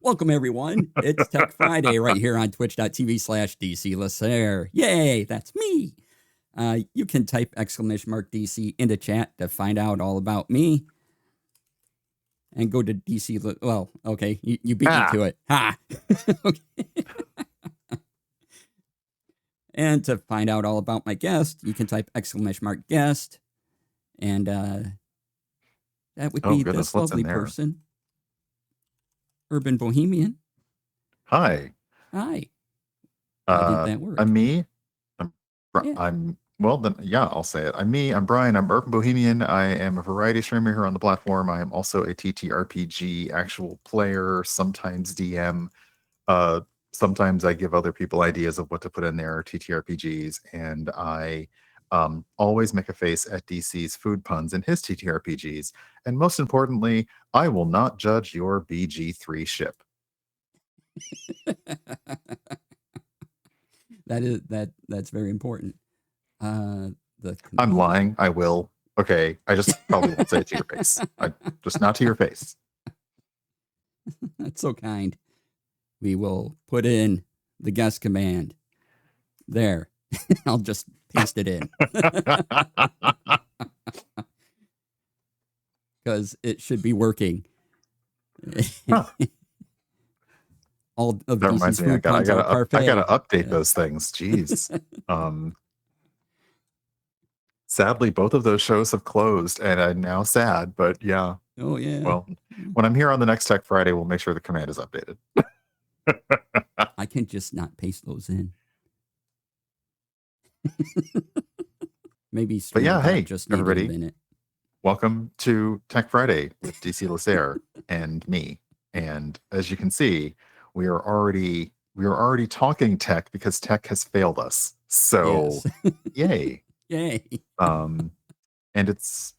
Welcome, everyone. It's Tech Friday right here on twitch.tv/DC Lasser. Yay, that's me. You can type !DC into chat to find out all about me. And go to DC. Well, okay, you beat me to it. Ha! Okay. And to find out all about my guest, you can type !guest. And that would be this lovely person. Urban Bohemian. Hi. Hi. How did that work? I'm me. I'll say it. I'm me. I'm Brian. I'm Urban Bohemian. I am a variety streamer here on the platform. I am also a TTRPG actual player, sometimes DM. Sometimes I give other people ideas of what to put in their TTRPGs, and I always make a face at DC's food puns in his TTRPGs. And most importantly, I will not judge your BG3 ship. That's very important. I'm lying. I will. Okay, I just probably won't say it to your face. Just not to your face. That's so kind. We will put in the guest command. There. I'll just paste it in. Because it should be working. All of that reminds me, I gotta update those things. Jeez. Sadly, both of those shows have closed, and I'm now sad. But yeah. Oh yeah. Well, when I'm here on the next Tech Friday, we'll make sure the command is updated. I can just not paste those in. Maybe. But yeah, hey, just everybody. A minute. Welcome to Tech Friday with DC Lasser and me. And as you can see, we are already talking tech because tech has failed us. So yes. Yay. Yay. And it's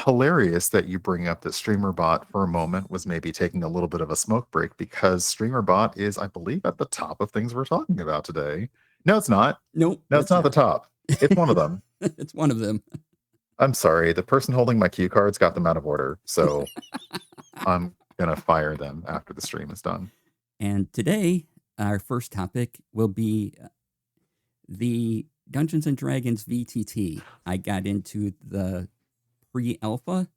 hilarious that you bring up that Streamer.Bot for a moment was maybe taking a little bit of a smoke break, because Streamer.Bot is, I believe, at the top of things we're talking about today. No, it's not. Nope. No, it's not the top. It's one of them. It's one of them. I'm sorry. The person holding my cue cards got them out of order. So I'm going to fire them after the stream is done. And today, our first topic will be the Dungeons & Dragons VTT. I got into the pre-alpha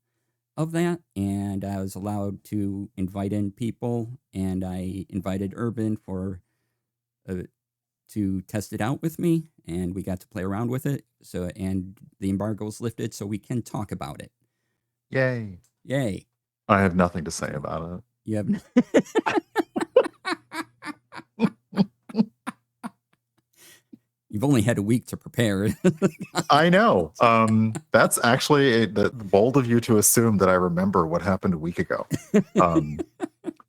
of that, and I was allowed to invite in people, and I invited Urban to test it out with me, and we got to play around with it. So, and the embargo's lifted, so we can talk about it. Yay. Yay. I have nothing to say about it. You have You've only had a week to prepare. I know. That's actually bold of you to assume that I remember what happened a week ago.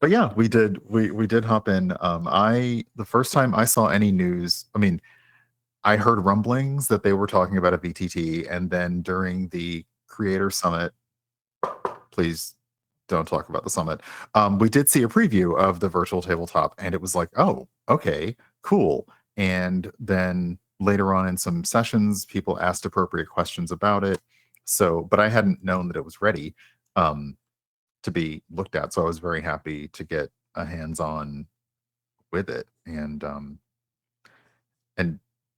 But yeah, we did hop in. The first time I saw any news, I mean, I heard rumblings that they were talking about a VTT, and then during the Creator Summit, please don't talk about the summit, we did see a preview of the virtual tabletop, and it was like, oh, okay, cool. And then later on in some sessions, people asked appropriate questions about it. So, but I hadn't known that it was ready to be looked at. So I was very happy to get a hands-on with it. And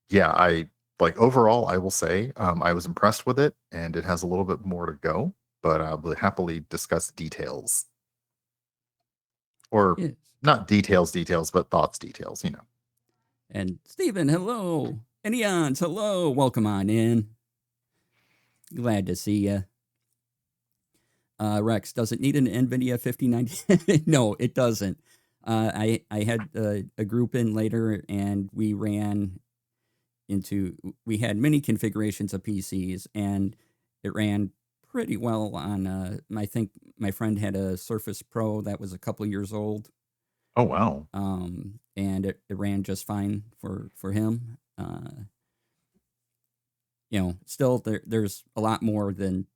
yeah, overall, I will say I was impressed with it, and it has a little bit more to go, but I will happily discuss details. Or not details, but thoughts details, And Stephen, hello. And Eons, hello. Welcome on in. Glad to see you. Rex, does it need an NVIDIA 5090? No, it doesn't. I had a group in later, and we had many configurations of PCs, and it ran pretty well on, I think my friend had a Surface Pro that was a couple years old. Oh, wow. And it ran just fine for him. Still there's a lot more than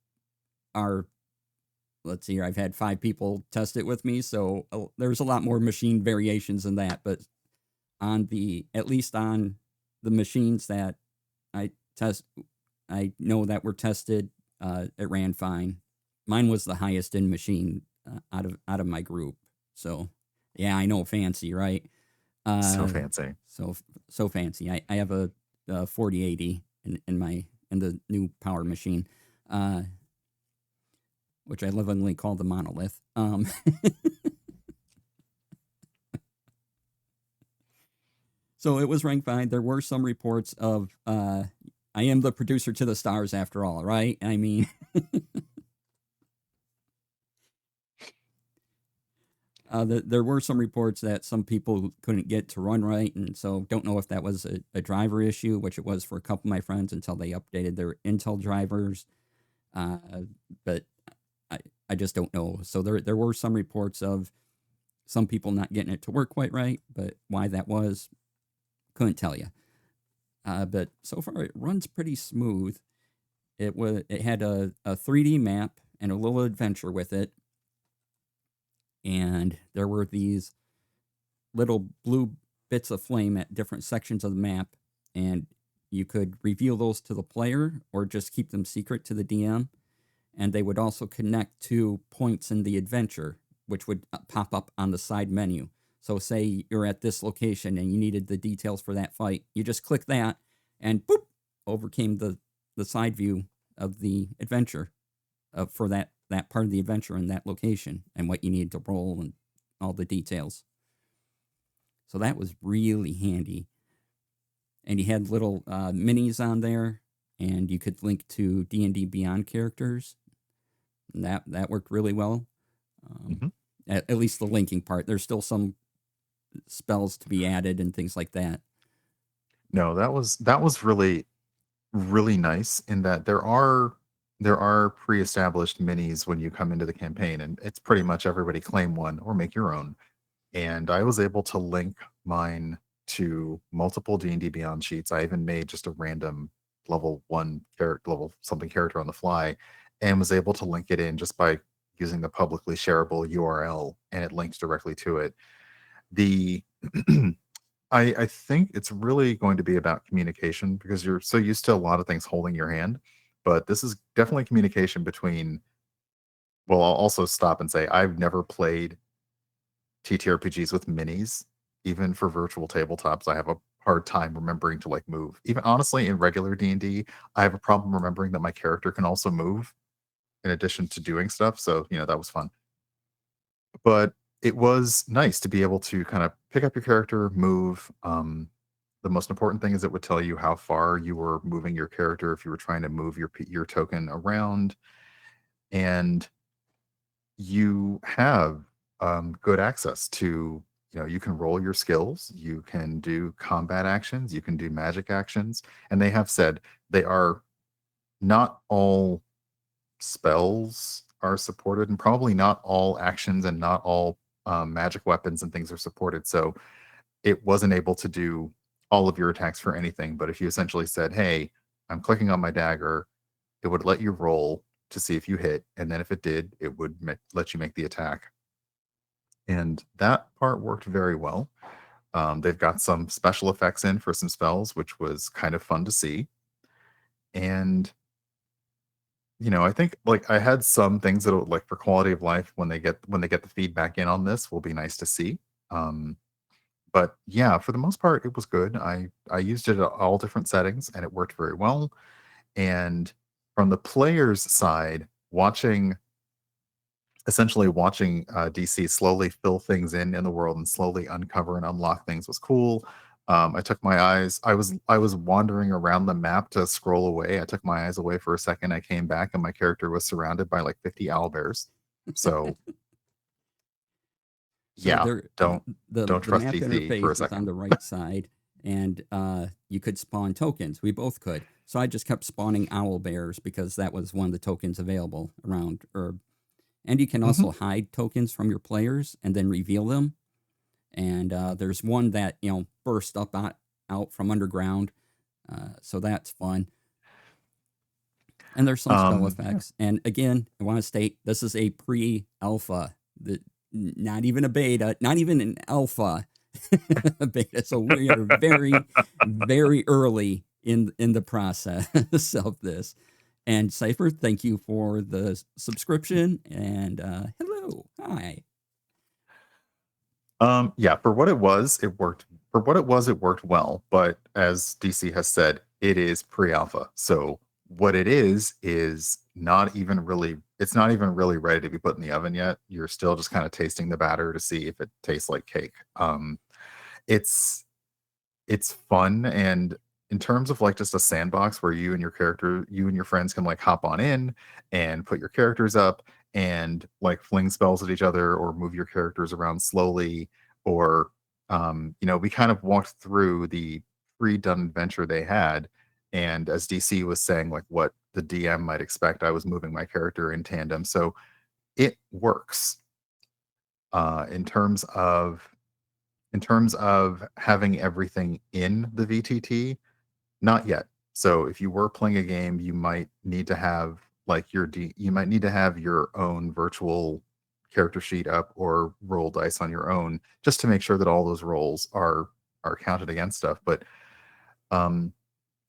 let's see here, I've had 5 people test it with me, so there's a lot more machine variations than that, but at least on the machines that I know that were tested, it ran fine. Mine was the highest end machine out of my group, so Yeah, I know, fancy, right? So fancy. So fancy. I have a 4080 in the new power machine, uh, which I lovingly call the monolith. So it was ranked fine. There were some reports of I am the producer to the stars after all, right? I mean, there were some reports that some people couldn't get to run right, and so don't know if that was a driver issue, which it was for a couple of my friends until they updated their Intel drivers. But I, I just don't know. So there were some reports of some people not getting it to work quite right, but why that was, couldn't tell you. But so far it runs pretty smooth. It had a 3D map and a little adventure with it, and there were these little blue bits of flame at different sections of the map, and you could reveal those to the player or just keep them secret to the DM. And they would also connect to points in the adventure, which would pop up on the side menu. So, say you're at this location and you needed the details for that fight, you just click that, and boop, over came the side view of the adventure for that part of the adventure in that location and what you need to roll and all the details. So that was really handy. And you had little minis on there, and you could link to D&D Beyond characters. And that worked really well. At least the linking part. There's still some spells to be added and things like that. No, that was really, really nice in that there are pre-established minis when you come into the campaign, and it's pretty much everybody claim one or make your own. And I was able to link mine to multiple D&D Beyond sheets. I even made just a random level 1 character, level something character on the fly, and was able to link it in just by using the publicly shareable URL, and it links directly to it. The I think it's really going to be about communication because you're so used to a lot of things holding your hand, but this is definitely communication between. Well, I'll also stop and say I've never played TTRPGs with minis. Even for virtual tabletops, I have a hard time remembering to like move. Even honestly, in regular D&D, I have a problem remembering that my character can also move in addition to doing stuff. So, that was fun. But it was nice to be able to kind of pick up your character, move. The most important thing is it would tell you how far you were moving your character if you were trying to move your token around, and you have good access to. You can roll your skills, you can do combat actions, you can do magic actions, and they have said they are not all spells are supported, and probably not all actions and not all magic weapons and things are supported. So it wasn't able to do all of your attacks for anything. But if you essentially said, "Hey, I'm clicking on my dagger," it would let you roll to see if you hit, and then if it did, it would let you make the attack. And that part worked very well. They've got some special effects in for some spells, which was kind of fun to see. And I think like I had some things that like for quality of life when they get the feedback in on this will be nice to see. Um, but yeah, for the most part, it was good. I used it at all different settings, and it worked very well. And from the player's side, watching DC slowly fill things in the world and slowly uncover and unlock things was cool. I took my eyes. I was wandering around the map to scroll away. I took my eyes away for a second. I came back, and my character was surrounded by like 50 owlbears. So So yeah, there, don't the trust map DC for a interface is on second. the right side, and you could spawn tokens. We both could. So I just kept spawning owl bears because that was one of the tokens available around Herb. And you can Mhm. also hide tokens from your players and then reveal them. And there's one that burst up out from underground, so that's fun. And there's some spell Yeah. effects. And again, I want to state this is a pre-alpha, not even a beta, not even an alpha beta. So we are very, very early in the process of this. And Cypher, thank you for the subscription. And hello, hi. Yeah, for what it was, it worked. For what it was, it worked well. But as DC has said, it is pre-alpha. So what it is not even really. It's not even really ready to be put in the oven yet. You're still just kind of tasting the batter to see if it tastes like cake. It's it's fun, and in terms of like just a sandbox where you and your friends can like hop on in and put your characters up and like fling spells at each other or move your characters around slowly, or we kind of walked through the pre-done adventure they had, and as DC was saying like what the DM might expect, I was moving my character in tandem, so it works. In terms of having everything in the VTT, not yet. So if you were playing a game, you might need to have like you might need to have your own virtual character sheet up or roll dice on your own just to make sure that all those rolls are counted against stuff. But um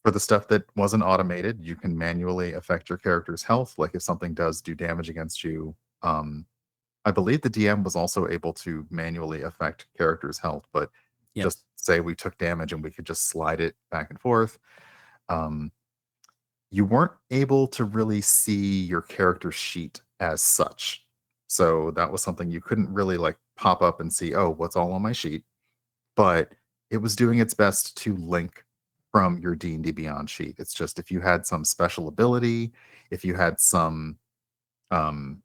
for the stuff that wasn't automated, you can manually affect your character's health. Like if something does do damage against you, I believe the DM was also able to manually affect characters' health, but just Yes. say we took damage and we could just slide it back and forth. Um, you weren't able to really see your character sheet as such. So that was something you couldn't really like pop up and see, oh, what's all on my sheet? But it was doing its best to link from your D&D Beyond sheet. It's just if you had some special ability, if you had some um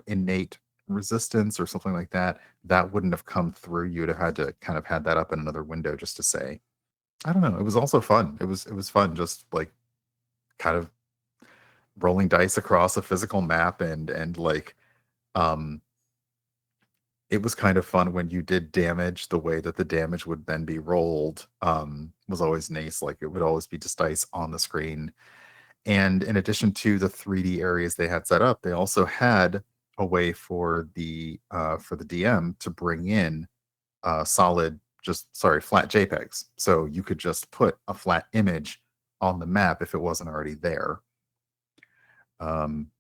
innate resistance or something like that, that wouldn't have come through. You would have had to kind of had that up in another window just to say. I don't know. It was also fun. It was fun just like kind of rolling dice across a physical map and like um it was kind of fun when you did damage. The way that the damage would then be rolled was always nice. Like it would always be just dice on the screen. And in addition to the 3D areas they had set up, they also had a way for the DM to bring in flat JPEGs. So you could just put a flat image on the map if it wasn't already there. Um,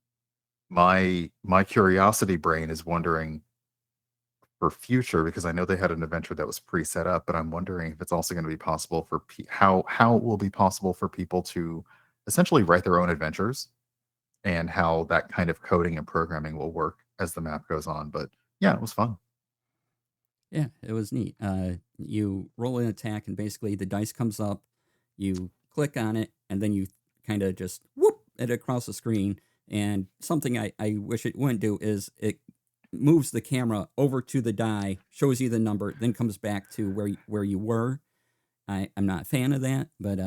my curiosity brain is wondering for future, because I know they had an adventure that was pre-set up, but I'm wondering if it's also going to be possible for how it will be possible for people to essentially write their own adventures, and how that kind of coding and programming will work as the map goes on. But yeah, it was fun. Yeah, it was neat. You roll an attack, and basically the dice comes up. You click on it, and then you kind of just whoop it across the screen. And something I wish it wouldn't do is it moves the camera over to the die, shows you the number, then comes back to where you were. I'm not a fan of that, but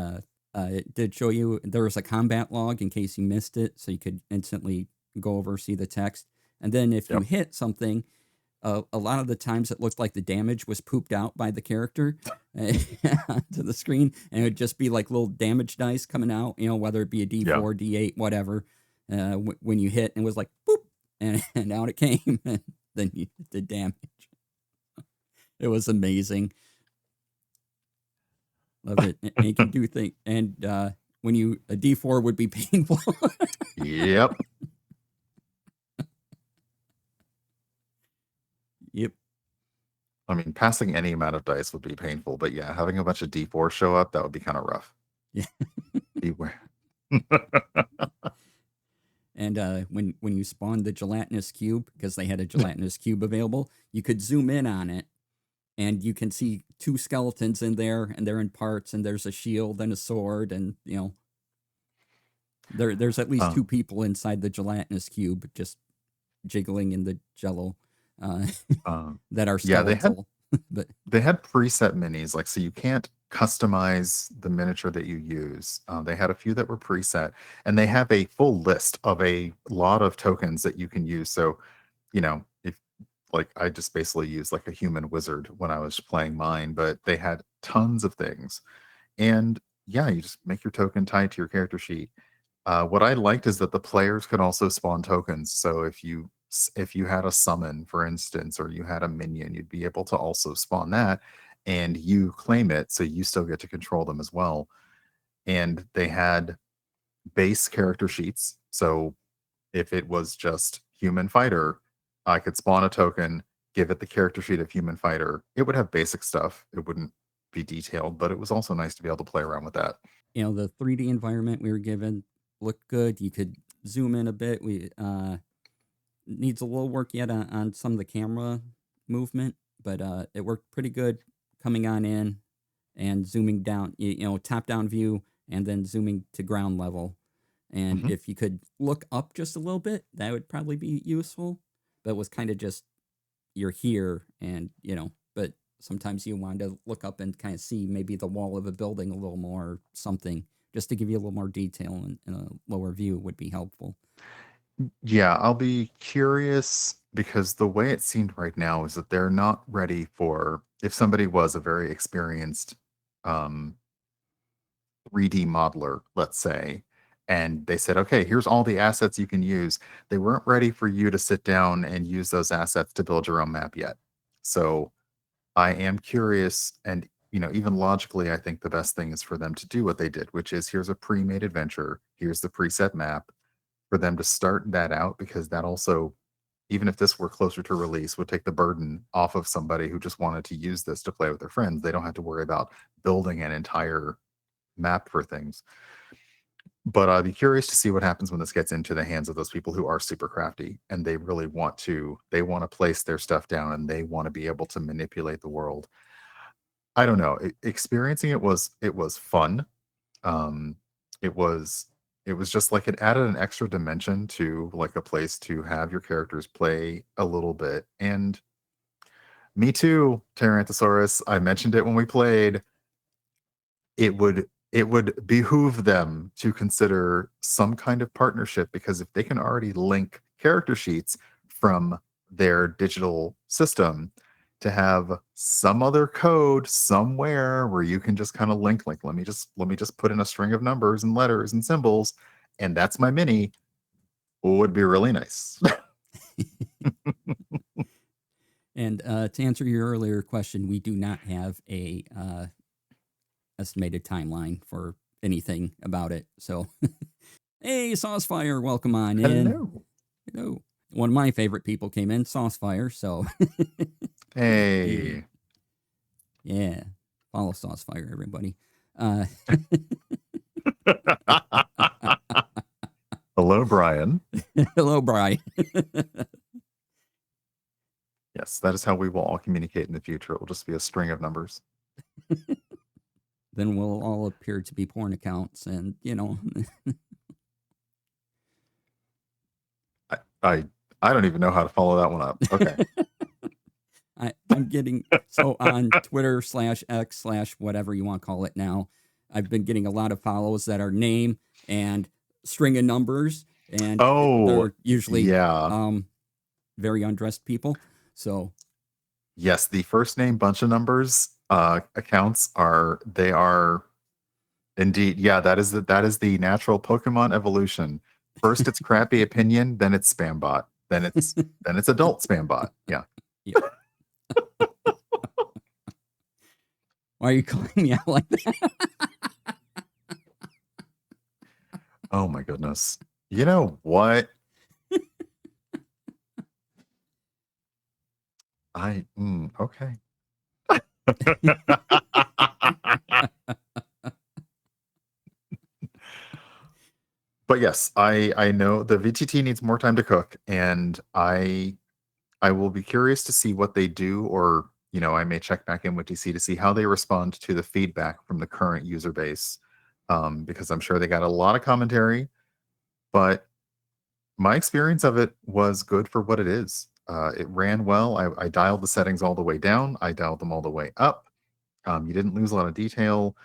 it did show you there was a combat log in case you missed it, so you could instantly go over see the text. And then if you Yep. hit something, a lot of the times it looked like the damage was pooped out by the character to the screen, and it would just be like little damage dice coming out, whether it be a Yeah. D4, D8, whatever. When you hit, and it was like boop, and out it came, and then you did damage. It was amazing. Love it. And you can do things, and when a D4 would be painful. Yep. Yep. I mean, passing any amount of dice would be painful, but yeah, having a bunch of D4 show up, that would be kind of rough. Yeah. Beware. And when you spawned the gelatinous cube, because they had a gelatinous cube available, you could zoom in on it, and you can see two skeletons in there, and they're in parts, and there's a shield and a sword, and there's at least two Um, people inside the gelatinous cube just jiggling in the jello uh, that are yeah, skeletal. But they had preset minis, like so you can't customize the miniature that you use. They had a few that were preset, and they have a full list of a lot of tokens that you can use. So, if like I just basically used like a human wizard when I was playing mine, but they had tons of things. And yeah, you just make your token tied to your character sheet. What I liked is that the players could also spawn tokens. So if you had a summon, for instance, or you had a minion, you'd be able to also spawn that, and you claim it, so you still get to control them as well. And they had base character sheets. So if it was just human fighter, I could spawn a token, give it the character sheet of Human Fighter. It would have basic stuff. It wouldn't be detailed, but it was also nice to be able to play around with that. The 3D environment we were given looked good. You could zoom in a bit. We needs a little work yet on some of the camera movement, but it worked pretty good coming on in and zooming down, top down view and then zooming to ground level. And if you could look up just a little bit, that would probably be useful. But it was kind of just you're here and, but sometimes you want to look up and kind of see maybe the wall of a building a little more or something just to give you a little more detail in a lower view would be helpful. Yeah, I'll be curious because the way it seemed right now is that they're not ready for if somebody was a very experienced 3D modeler, let's say, and they said, okay, here's all the assets you can use. They weren't ready for you to sit down and use those assets to build your own map yet. So I am curious, and even logically, I think the best thing is for them to do what they did, which is here's a pre-made adventure, here's the preset map, for them to start that out, because that also, even if this were closer to release, would take the burden off of somebody who just wanted to use this to play with their friends. They don't have to worry about building an entire map for things. But I'd be curious to see what happens when this gets into the hands of those people who are super crafty and they really want to place their stuff down and they want to be able to manipulate the world. I don't know. Experiencing it was fun. Um, it was just like it added an extra dimension to like a place to have your characters play a little bit. And me too, Tyrannosaurus. I mentioned it when we played. It would behoove them to consider some kind of partnership, because if they can already link character sheets from their digital system, to have some other code somewhere where you can just kind of link, like, let me just put in a string of numbers and letters and symbols and that's my mini, would be really nice. And to answer your earlier question, we do not have a estimated timeline for anything about it. So, hey, Saucefire, welcome on in. Hello. One of my favorite people came in, Saucefire. So, hey, yeah, follow Saucefire, everybody. Hello, Brian. Hello, Brian. Yes, that is how we will all communicate in the future. It will just be a string of numbers. Then we'll all appear to be porn accounts, and I don't even know how to follow that one up. Okay. I'm getting so on Twitter /X /whatever you want to call it now. I've been getting a lot of follows that are name and string of numbers, and they're usually very undressed people. So yes, the first name bunch of numbers accounts are indeed, yeah, that is the natural Pokemon evolution. First it's crappy opinion, then it's Spam.Bot, then it's adult Spam.Bot. Yeah. Why are you calling me out like that? Oh my goodness. You know what? Okay. But yes, I know the VTT needs more time to cook, and I will be curious to see what they do, or I may check back in with DC to see how they respond to the feedback from the current user base, because I'm sure they got a lot of commentary, but my experience of it was good for what it is. It ran well. I dialed the settings all the way down. I dialed them all the way up. You didn't lose a lot of detail.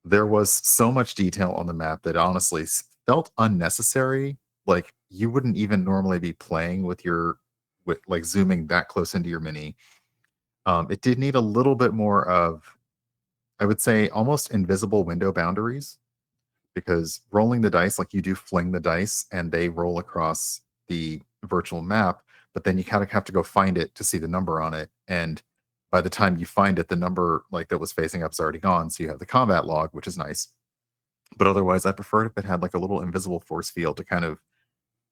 There was so much detail on the map that honestly felt unnecessary. Like you wouldn't even normally be playing with like zooming that close into your mini. It did need a little bit more of, I would say, almost invisible window boundaries, because rolling the dice, like you do fling the dice and they roll across the virtual map, but then you kind of have to go find it to see the number on it. And by the time you find it, the number like that was facing up is already gone. So you have the combat log, which is nice. But otherwise, I preferred if it had like a little invisible force field to kind of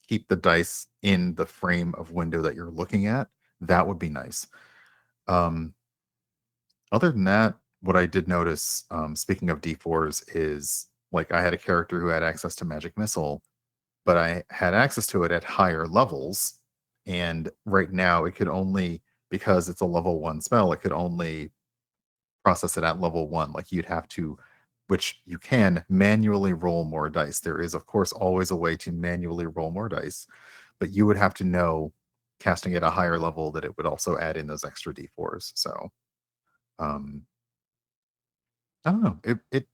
keep the dice in the frame of window that you're looking at, that would be nice. Um, Other than that, what I did notice, speaking of D4s, is like I had a character who had access to Magic Missile, but I had access to it at higher levels. And right now, it could only, because it's a level 1 spell, it could only process it at level 1. Like you'd have to, which you can manually roll more dice. There is, of course, always a way to manually roll more dice, but you would have to know, casting at a higher level, that it would also add in those extra D4s. So, um, I don't know. It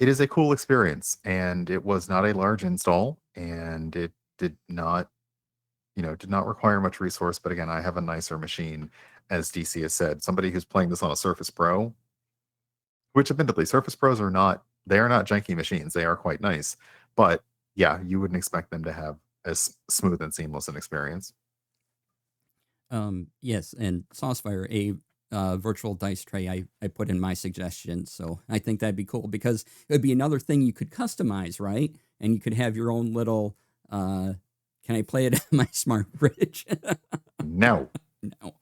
is a cool experience, and it was not a large install, and it did not, did not require much resource. But again, I have a nicer machine, as DC has said. Somebody who's playing this on a Surface Pro, which admittedly, Surface Pros are not, they are not janky machines. They are quite nice. But yeah, you wouldn't expect them to have as smooth and seamless an experience. Yes, and Saucefire, a virtual dice tray, I put in my suggestions. So I think that'd be cool because it would be another thing you could customize, right? And you could have your own little. Can I play it on my smart fridge? No. No.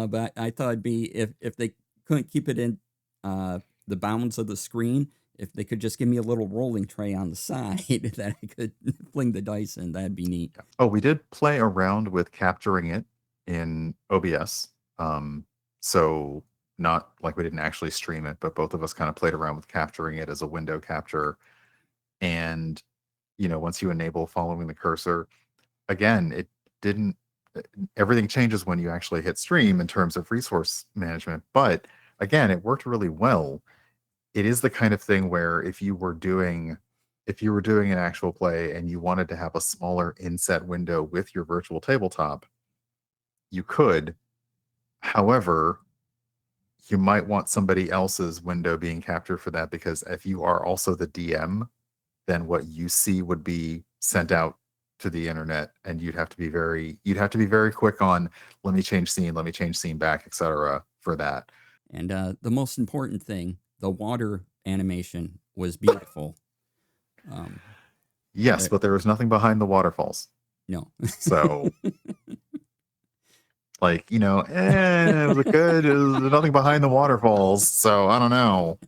But I thought it'd be if they couldn't keep it in the bounds of the screen, if they could just give me a little rolling tray on the side that I could fling the dice in, that'd be neat. Oh, we did play around with capturing it in OBS. So not like we didn't actually stream it, but both of us kind of played around with capturing it as a window capture. And, once you enable following the cursor, again, it didn't, everything changes when you actually hit stream in terms of resource management. But again, it worked really well. It is the kind of thing where if you were doing an actual play and you wanted to have a smaller inset window with your virtual tabletop, you could. However, you might want somebody else's window being captured for that, because if you are also the DM, then what you see would be sent out to the internet, and you'd have to be very quick on, let me change scene back, etc. for that. And the most important thing, the water animation was beautiful. Yes, but there was nothing behind the waterfalls. No. So like, was it good? There's nothing behind the waterfalls, so I don't know.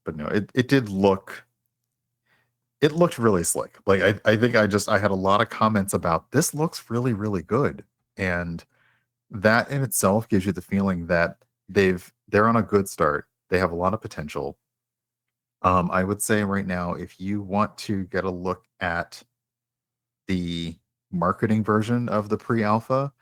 But no, it did look, it looked really slick. Like I think I had a lot of comments about, this looks really, really good. And that in itself gives you the feeling that they're on a good start. They have a lot of potential. I would say right now, if you want to get a look at the marketing version of the pre-alpha,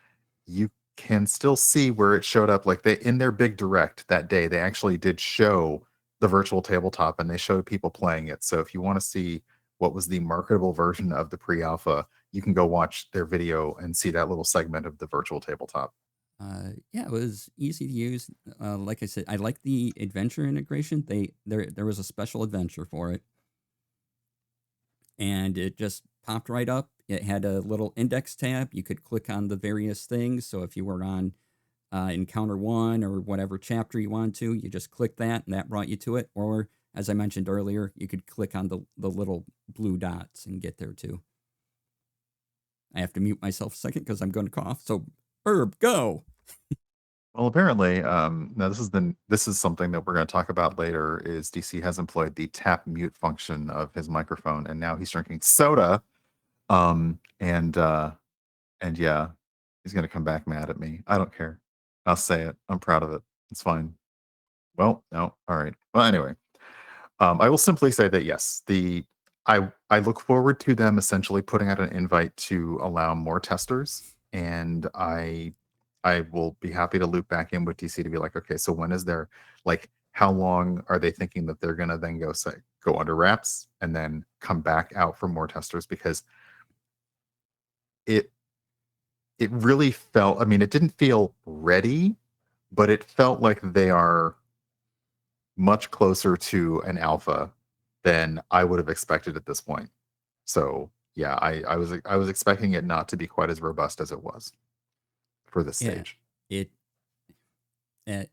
you can still see where it showed up. Like, they, in their big direct that day, they actually did show the virtual tabletop, and they showed people playing it. So if you want to see what was the marketable version of the pre-alpha, you can go watch their video and see that little segment of the virtual tabletop. Yeah, it was easy to use. Like I said, I like the adventure integration. There was a special adventure for it, and it just popped right up. It had a little index tab. You could click on the various things. So if you were on Encounter 1 or whatever chapter you wanted to, you just click that, and that brought you to it. Or, as I mentioned earlier, you could click on the little blue dots and get there too. I have to mute myself a second because I'm going to cough. So, Herb, go. Well, apparently, now this is something that we're going to talk about later. Is DC has employed the tap mute function of his microphone, and now he's drinking soda. And yeah, he's going to come back mad at me. I don't care. I'll say it. I'm proud of it. It's fine. Well, no, all right. Well, anyway, I will simply say that yes, I look forward to them essentially putting out an invite to allow more testers, and I will be happy to loop back in with DC to be like, okay, so when is there, like, how long are they thinking that they're gonna then go under wraps and then come back out for more testers? Because it really felt, I mean, it didn't feel ready, but it felt like they are much closer to an alpha than I would have expected at this point. So yeah, I was expecting it not to be quite as robust as it was for this Yeah, stage. it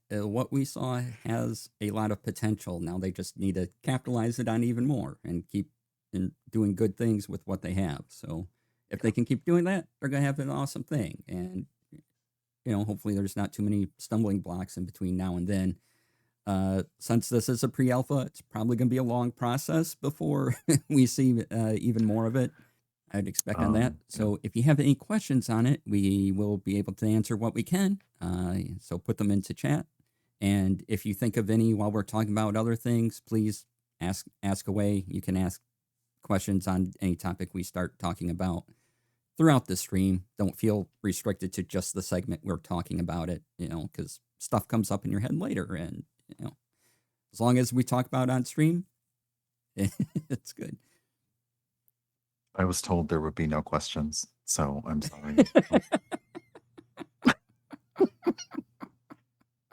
what we saw has a lot of potential. Now they just need to capitalize it on even more and keep doing good things with what they have. So if they can keep doing that, they're going to have an awesome thing. And, hopefully there's not too many stumbling blocks in between now and then. Since this is a pre-alpha, it's probably going to be a long process before we see even more of it. I'd expect on that. So if you have any questions on it, we will be able to answer what we can. So put them into chat. And if you think of any while we're talking about other things, please ask away. You can ask questions on any topic we start talking about throughout the stream. Don't feel restricted to just the segment we're talking about it, because stuff comes up in your head later. And, as long as we talk about it on stream, it's good. I was told there would be no questions, so I'm sorry.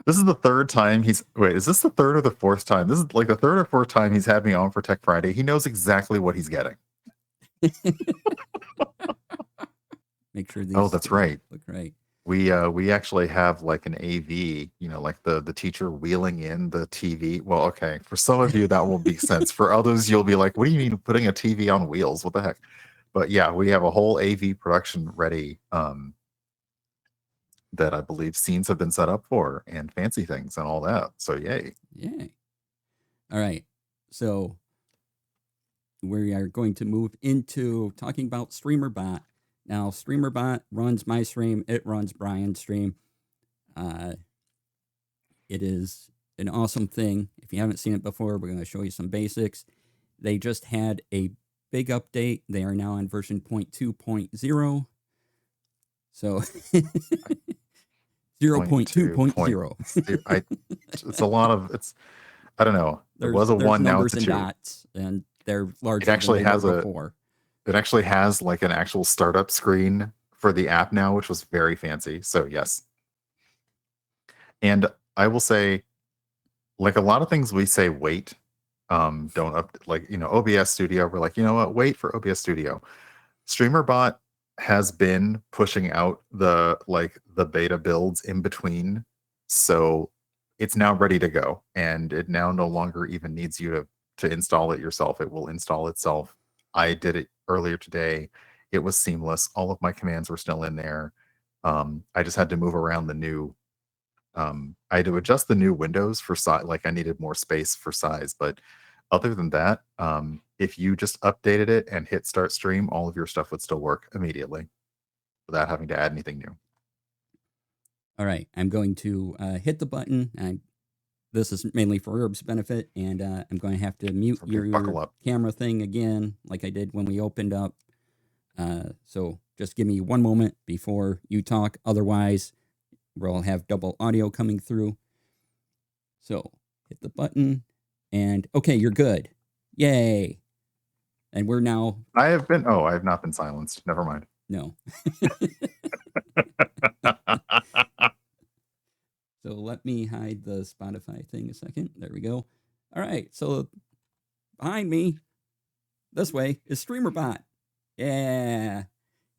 This is the third time is this the third or the fourth time? This is like the third or fourth time he's had me on for Tech Friday. He knows exactly what he's getting. Make sure these. Oh, that's right. Look right. We actually have like an AV, like the teacher wheeling in the TV. Well, okay, for some of you that will make sense. For others, you'll be like, "What do you mean putting a TV on wheels? What the heck?" But yeah, we have a whole AV production ready that I believe scenes have been set up for, and fancy things and all that. So yay. Yay. All right. So we are going to move into talking about Streamer.Bot. Now, Streamer.Bot runs my stream. It runs Brian's stream. It is an awesome thing. If you haven't seen it before, we're going to show you some basics. They just had a big update. They are now on version 0.2.0. So 0.2.0. It's a lot of I don't know. There was a one, now it's a and two. Dots, and they're larger. It actually has before. It actually has like an actual startup screen for the app now, which was very fancy. So yes. And I will say, like a lot of things we say wait, don't up, like, OBS Studio, we're like, you know what, wait for OBS Studio. Streamer.Bot has been pushing out the beta builds in between, so it's now ready to go, and it now no longer even needs you to install it yourself. It will install itself. I did it earlier today. It was seamless. All of my commands were still in there. I just had to move around the new I had to adjust the new windows for size. Like I needed more space for size, but other than that, if you just updated it and hit start stream, all of your stuff would still work immediately without having to add anything new. All right, I'm going to hit the button. This is mainly for Herb's benefit, and I'm going to have to mute your camera thing again, like I did when we opened up. So just give me one moment before you talk. Otherwise, we'll have double audio coming through. So hit the button, and okay, you're good. Yay! And we're now. I have not been silenced. Never mind. No. So let me hide the Spotify thing a second. There we go. All right. So behind me, this way, is Streamer.Bot. Yeah.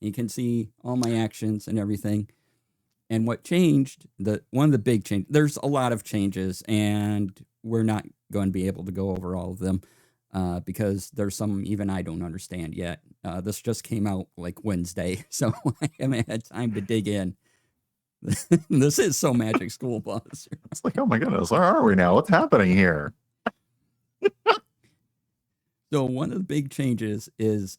You can see all my actions and everything. And what changed, one of the big changes, there's a lot of changes, and we're not going to be able to go over all of them because there's some even I don't understand yet. This just came out like Wednesday, so I haven't had time to dig in. This is so Magic School Bus. It's like, oh my goodness, where are we now? What's happening here? So one of the big changes is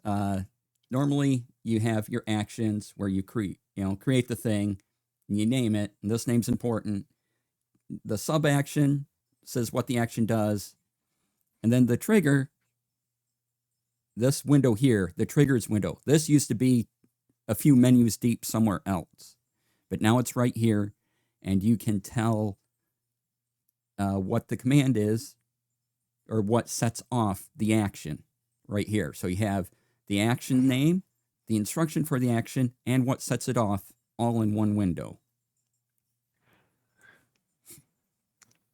normally you have your actions where you create the thing, and you name it, and this name's important. The sub action says what the action does, and then the trigger, this window here, the triggers window, this used to be a few menus deep somewhere else. But now it's right here, and you can tell what the command is or what sets off the action right here. So you have the action name, the instruction for the action, and what sets it off all in one window.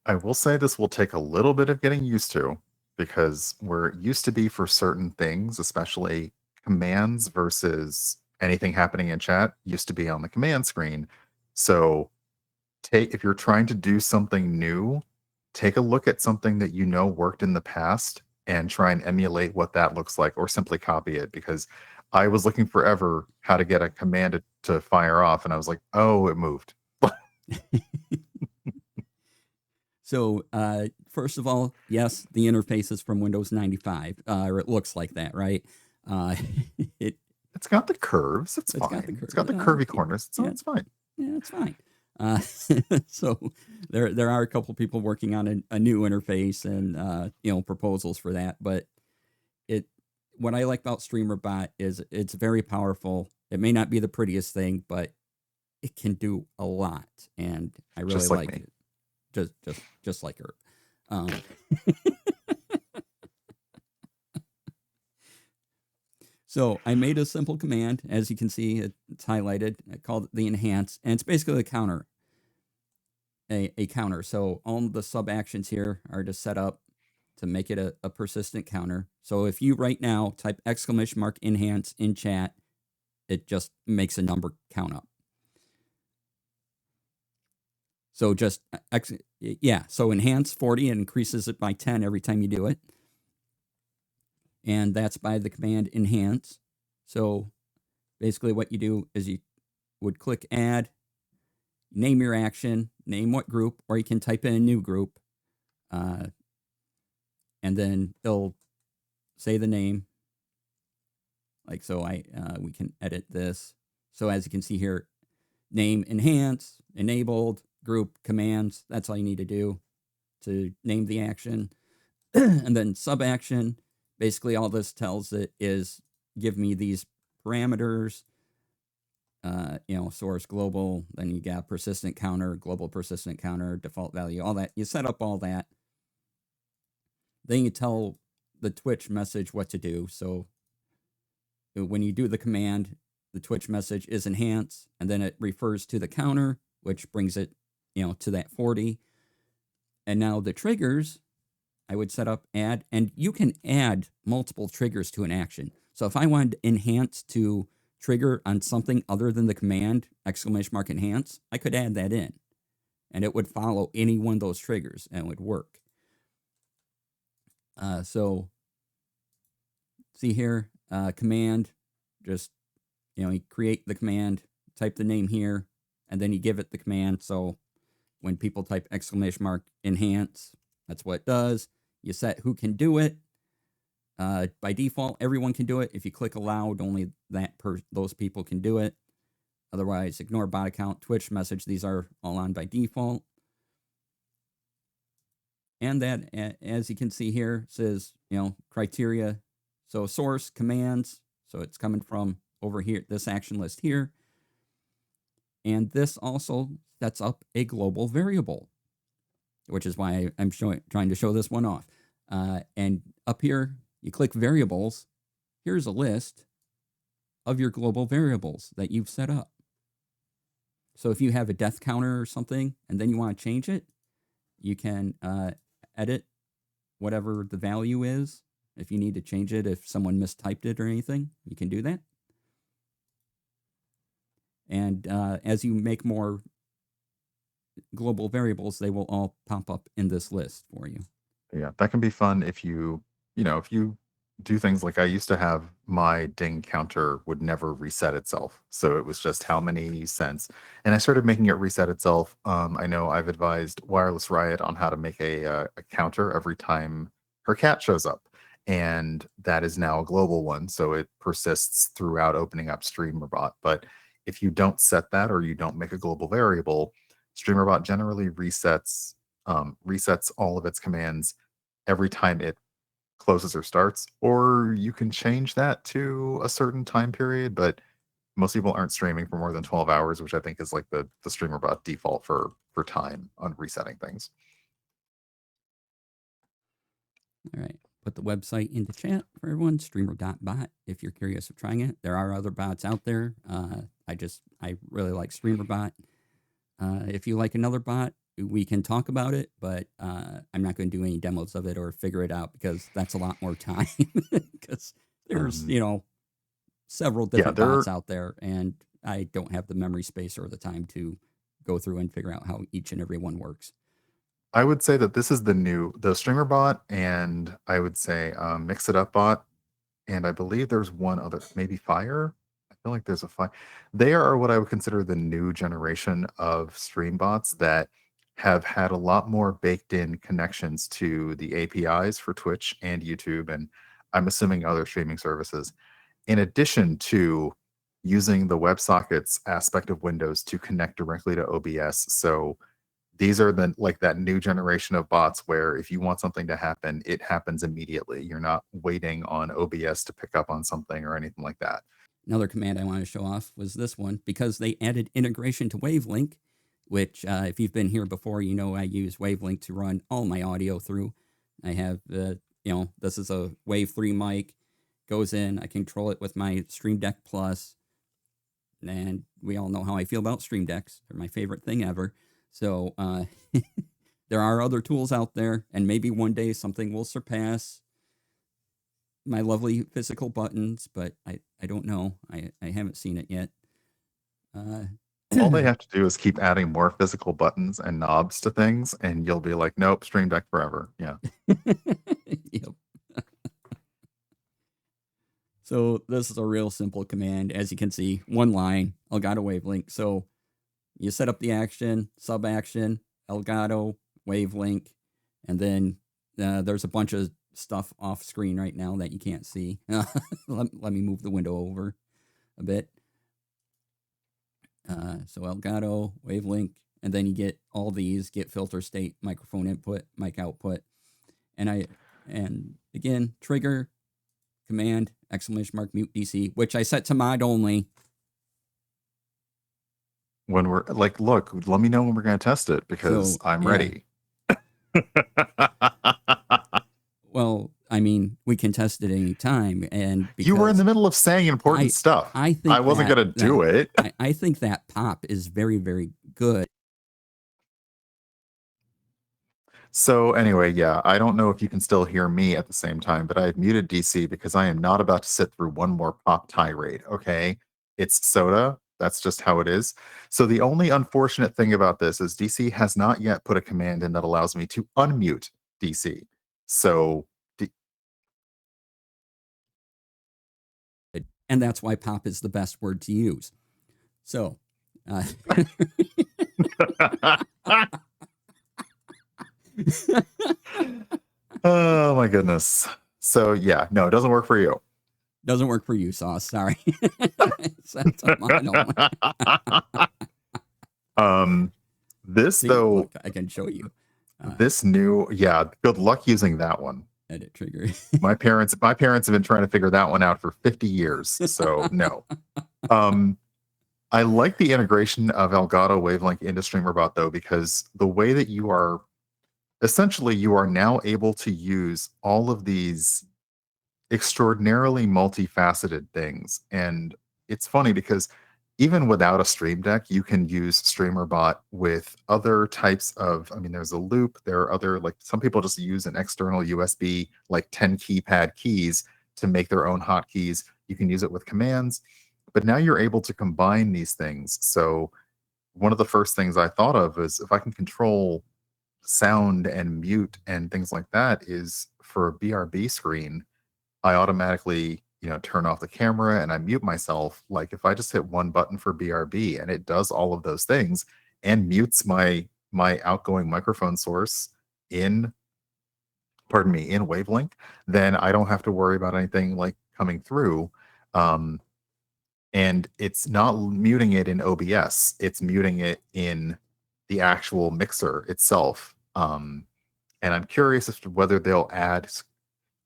I will say this will take a little bit of getting used to, because where it used to be for certain things, especially commands versus anything happening in chat, used to be on the command screen. So if you're trying to do something new, take a look at something that you know worked in the past and try and emulate what that looks like, or simply copy it. Because I was looking forever how to get a command to fire off, and I was like, oh, it moved. So, first of all, yes, the interface is from Windows 95, or it looks like that, right? It It's got the curves. It's it's fine. got the It's got the curve. curvy corners. So Yeah, it's fine. yeah, it's fine. Uh, so there are a couple people working on a new interface and proposals for that. But it what I like about Streamer.Bot is it's very powerful. It may not be the prettiest thing, but it can do a lot, and I really Just like like me. it. Just like her. Um, so I made a simple command, as you can see, it's highlighted. I called it the enhance, and it's basically a counter. A counter. So all the sub actions here are to set up to make it a persistent counter. So if you right now type !enhance in chat, it just makes a number count up. So just so enhance 40 and increases it by 10 every time you do it. And that's by the command enhance. So basically what you do is you would click add, name your action, name what group, or you can type in a new group. And then it'll say the name. Like, so we can edit this. So as you can see here, name enhance, enabled, group, commands. That's all you need to do to name the action. And then sub action, basically all this tells it is give me these parameters, source global, then you got persistent counter, global persistent counter, default value, all that. You set up all that. Then you tell the Twitch message what to do. So when you do the command, the Twitch message is enhance, and then it refers to the counter, which brings it, to that 40. And now the triggers, I would set up add, and you can add multiple triggers to an action. So if I wanted enhance to trigger on something other than the command, !enhance, I could add that in, and it would follow any one of those triggers and it would work. So see here, command, just, you create the command, type the name here, and then you give it the command. So when people type !enhance, that's what it does. You set who can do it. By default, everyone can do it. If you click allowed, only those people can do it. Otherwise, ignore bot account, Twitch message. These are all on by default. And that, as you can see here, says, criteria. So source, commands. So it's coming from over here, this action list here. And this also sets up a global variable, which is why I'm trying to show this one off. And up here, you click variables. Here's a list of your global variables that you've set up. So if you have a death counter or something, and then you want to change it, you can edit whatever the value is. If you need to change it, if someone mistyped it or anything, you can do that. And as you make more global variables, they will all pop up in this list for you. Yeah, that can be fun if you do things like I used to have my ding counter would never reset itself. So it was just how many cents. And I started making it reset itself. I know I've advised Wireless Riot on how to make a counter every time her cat shows up. And that is now a global one. So it persists throughout opening up Streamer.Bot. But if you don't set that, or you don't make a global variable, Streamer.Bot generally resets all of its commands every time it closes or starts, or you can change that to a certain time period, but most people aren't streaming for more than 12 hours, which I think is like the Streamer.Bot default for time on resetting things. All right. Put the website into chat for everyone, Streamer.Bot, if you're curious of trying it. There are other bots out there. I really like Streamer.Bot. If you like another bot, we can talk about it, but I'm not going to do any demos of it or figure it out, because that's a lot more time. Because there's, several different bots out there, and I don't have the memory space or the time to go through and figure out how each and every one works. I would say that this is the Streamer.Bot, and I would say Mix It Up Bot, and I believe there's one other, maybe Fire. I feel like there's a Fire. They are what I would consider the new generation of stream bots that have had a lot more baked in connections to the APIs for Twitch and YouTube, and I'm assuming other streaming services, in addition to using the WebSockets aspect of Windows to connect directly to OBS. So these are that new generation of bots where if you want something to happen, it happens immediately. You're not waiting on OBS to pick up on something or anything like that. Another command I want to show off was this one, because they added integration to Wavelink, which if you've been here before, you know I use Wavelink to run all my audio through. I have, this is a Wave 3 mic, goes in, I control it with my Stream Deck Plus, and we all know how I feel about Stream Decks. They're my favorite thing ever. So there are other tools out there, and maybe one day something will surpass my lovely physical buttons, but I don't know. I haven't seen it yet. All they have to do is keep adding more physical buttons and knobs to things, and you'll be like, nope, Stream Deck forever. Yeah. Yep. So this is a real simple command. As you can see, one line, Elgato Wavelink. So you set up the action, sub action, Elgato, Wavelink, and then there's a bunch of stuff off screen right now that you can't see. Let me move the window over a bit. So Elgato, Wavelink, and then you get all these, get filter state, microphone input, mic output. And again, trigger, command, ! mute DC, which I set to mod only. When we're like, look, let me know when we're going to test it, because I'm ready. Well, I mean, we can test it any time, and you were in the middle of saying important stuff. I think I wasn't going to do it. I think that pop is very, very good. So anyway, yeah, I don't know if you can still hear me at the same time, but I've muted DC because I am not about to sit through one more pop tirade. Okay, it's soda. That's just how it is. So the only unfortunate thing about this is DC has not yet put a command in that allows me to unmute DC. So, and that's why pop is the best word to use. So, oh my goodness. So yeah, no, it doesn't work for you. Doesn't work for you, Sauce. Sorry. This See, though, look, I can show you. This new, yeah, good luck using that one. Edit trigger. my parents have been trying to figure that one out for 50 years. So no. I like the integration of Elgato Wavelink into Streamer.Bot though, because the way that you are now able to use all of these extraordinarily multifaceted things. And it's funny because even without a Stream Deck, you can use Streamer.Bot with other types of, I mean, there's a loop, there are other, like some people just use an external USB, like 10 keypad keys to make their own hotkeys. You can use it with commands, but now you're able to combine these things. So one of the first things I thought of is if I can control sound and mute and things like that, is for a BRB screen, I automatically, turn off the camera and I mute myself. Like if I just hit one button for BRB and it does all of those things and mutes my outgoing microphone source in Wavelink, then I don't have to worry about anything like coming through. And it's not muting it in OBS, it's muting it in the actual mixer itself. And I'm curious as to whether they'll add.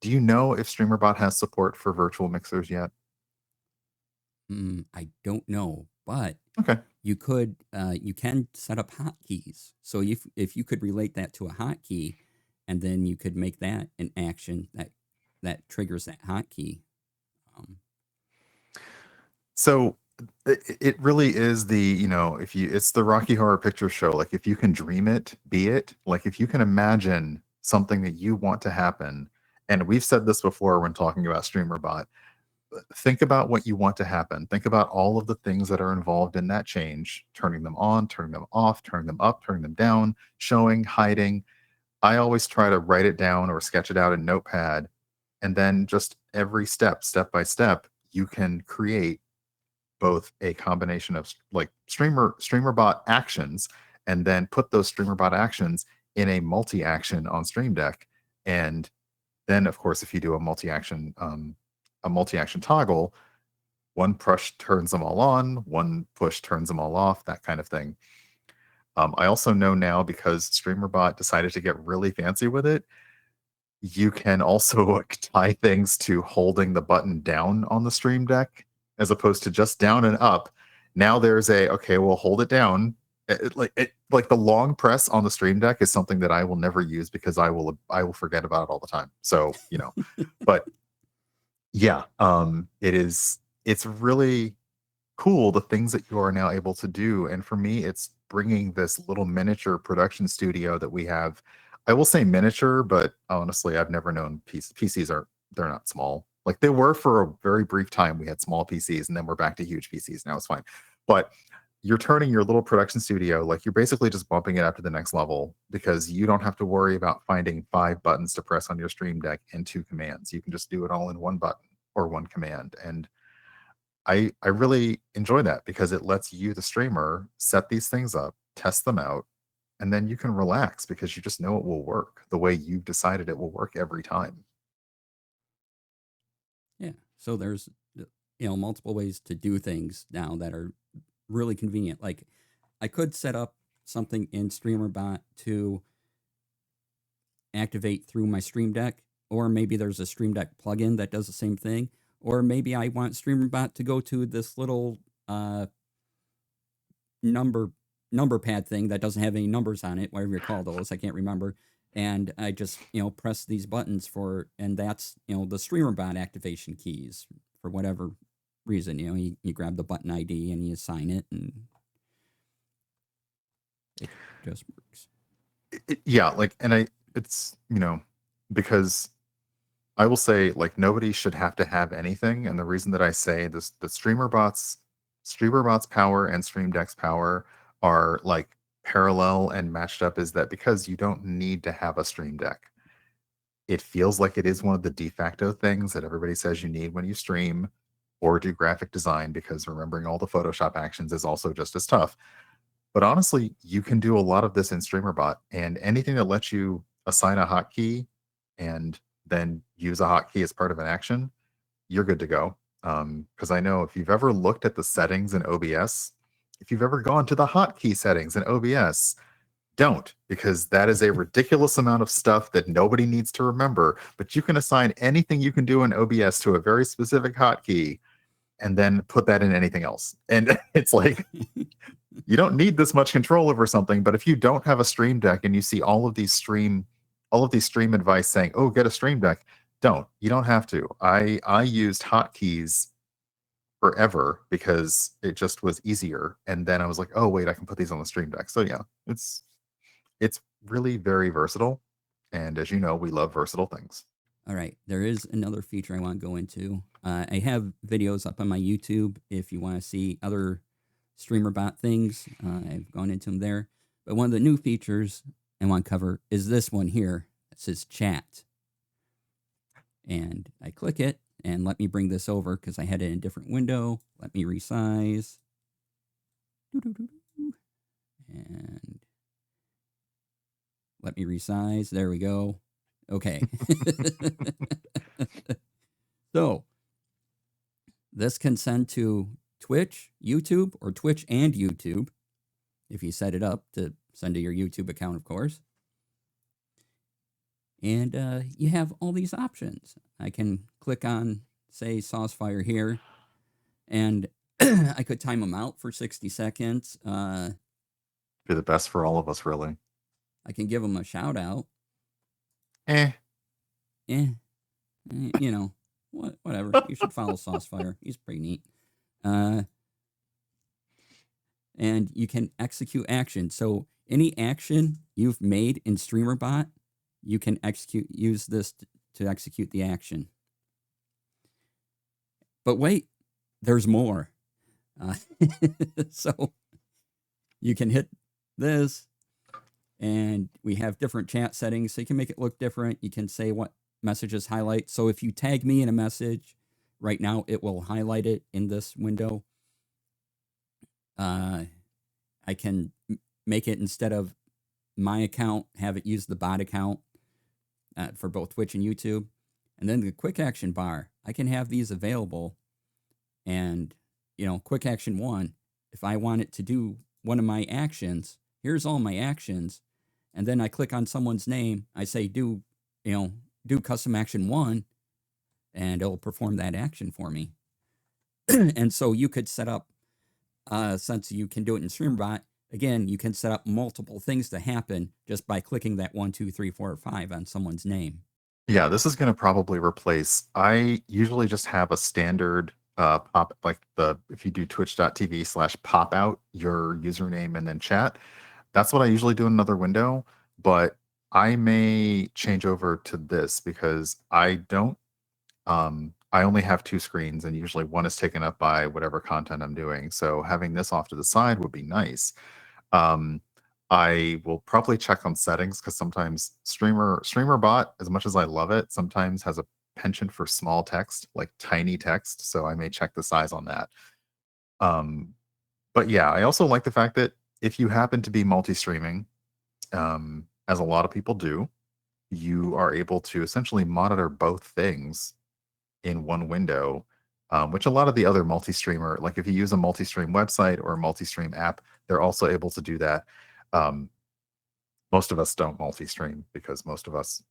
Do you know if Streamer.Bot has support for virtual mixers yet? I don't know, but okay, you could you can set up hotkeys. So if you could relate that to a hotkey, and then you could make that an action that triggers that hotkey. So it really is the, it's the Rocky Horror Picture Show. Like if you can dream it, be it. Like if you can imagine something that you want to happen. And we've said this before when talking about Streamer.Bot. think about what you want to happen. Think about all of the things that are involved in that change, turning them on, turning them off, turning them up, turning them down, showing, hiding. I always try to write it down or sketch it out in Notepad. And then just every step by step, you can create both a combination of like Streamer.Bot actions, and then put those Streamer.Bot actions in a multi-action on Stream Deck. And then, of course, if you do a multi-action toggle, one push turns them all on, one push turns them all off, that kind of thing. I also know now, because Streamer.Bot decided to get really fancy with it, you can also tie things to holding the button down on the Stream Deck as opposed to just down and up. Now there's okay, we'll hold it down. Like the long press on the Stream Deck is something that I will never use because I will forget about it all the time. So, but yeah, it's really cool, the things that you are now able to do. And for me, it's bringing this little miniature production studio that we have. I will say miniature, but honestly, I've never known PCs they're not small. Like they were for a very brief time. We had small PCs, and then we're back to huge PCs. Now it's fine. But you're turning your little production studio, like you're basically just bumping it up to the next level, because you don't have to worry about finding 5 buttons to press on your Stream Deck and 2 commands. You can just do it all in one button or one command. And I really enjoy that, because it lets you, the streamer, set these things up, test them out, and then you can relax because you just know it will work the way you've decided it will work every time. Yeah. So there's multiple ways to do things now that are really convenient. Like I could set up something in Streamer.Bot to activate through my Stream Deck, or maybe there's a Stream Deck plugin that does the same thing, or maybe I want Streamer.Bot to go to this little number pad thing that doesn't have any numbers on it, whatever you call those, I can't remember. And I just press these buttons and that's the Streamer.Bot activation keys for whatever reason. You grab the button ID and you assign it, and it just works. Yeah, it's because I will say, like, nobody should have to have anything. And the reason that I say this, the Streamer.Bot's power and Stream Deck's power are like parallel and matched up, is that because you don't need to have a Stream Deck. It feels like it is one of the de facto things that everybody says you need when you stream or do graphic design, because remembering all the Photoshop actions is also just as tough. But honestly, you can do a lot of this in Streamer.Bot, and anything that lets you assign a hotkey and then use a hotkey as part of an action, you're good to go. Because I know if you've ever looked at the settings in OBS, if you've ever gone to the hotkey settings in OBS, don't, because that is a ridiculous amount of stuff that nobody needs to remember. But you can assign anything you can do in OBS to a very specific hotkey and then put that in anything else. And it's like, you don't need this much control over something. But if you don't have a Stream Deck and you see all of these stream advice saying, oh, get a Stream Deck, you don't have to. I used hotkeys forever because it just was easier. And then I was like, oh wait, I can put these on the Stream Deck. So yeah, it's really very versatile. And as you know, we love versatile things. All right. There is another feature I want to go into. I have videos up on my YouTube if you want to see other Streamer.Bot things. I've gone into them there. But one of the new features I want to cover is this one here. It says chat. And I click it, and let me bring this over because I had it in a different window. Let me resize. And let me resize. There we go. Okay. So this can send to Twitch, YouTube, or Twitch and YouTube, if you set it up to send to your YouTube account, of course. And you have all these options. I can click on, say, Saucefire here, and I could time them out for 60 seconds. Be the best for all of us, really. I can give them a shout out. Whatever. You should follow Saucefire. He's pretty neat. And you can execute action. So any action you've made in Streamer.Bot, you can use this to execute the action. But wait, there's more. So you can hit this, and we have different chat settings, so you can make it look different. You can say what messages highlight. So if you tag me in a message right now, it will highlight it in this window. I can make it, instead of my account, have it use the bot account for both Twitch and YouTube. And then the quick action bar, I can have these available. And, quick action 1, if I want it to do one of my actions, here's all my actions. And then I click on someone's name. I say, do custom action 1, and it'll perform that action for me. And so you could set up, since you can do it in Streamer.Bot, again, you can set up multiple things to happen just by clicking that 1, 2, 3, 4, or 5 on someone's name. Yeah, this is going to probably replace. I usually just have a standard pop, like if you do twitch.tv/pop out your username and then chat. That's what I usually do in another window, but I may change over to this because I don't. I only have 2 screens, and usually one is taken up by whatever content I'm doing. So having this off to the side would be nice. I will probably check on settings because sometimes Streamer.Bot, as much as I love it, sometimes has a penchant for small text, like tiny text. So I may check the size on that. But yeah, I also like the fact that if you happen to be multi-streaming, as a lot of people do, you are able to essentially monitor both things in one window, which a lot of the other multi-streamer, like if you use a multi-stream website or a multi-stream app, they're also able to do that. Most of us don't multi-stream because most of us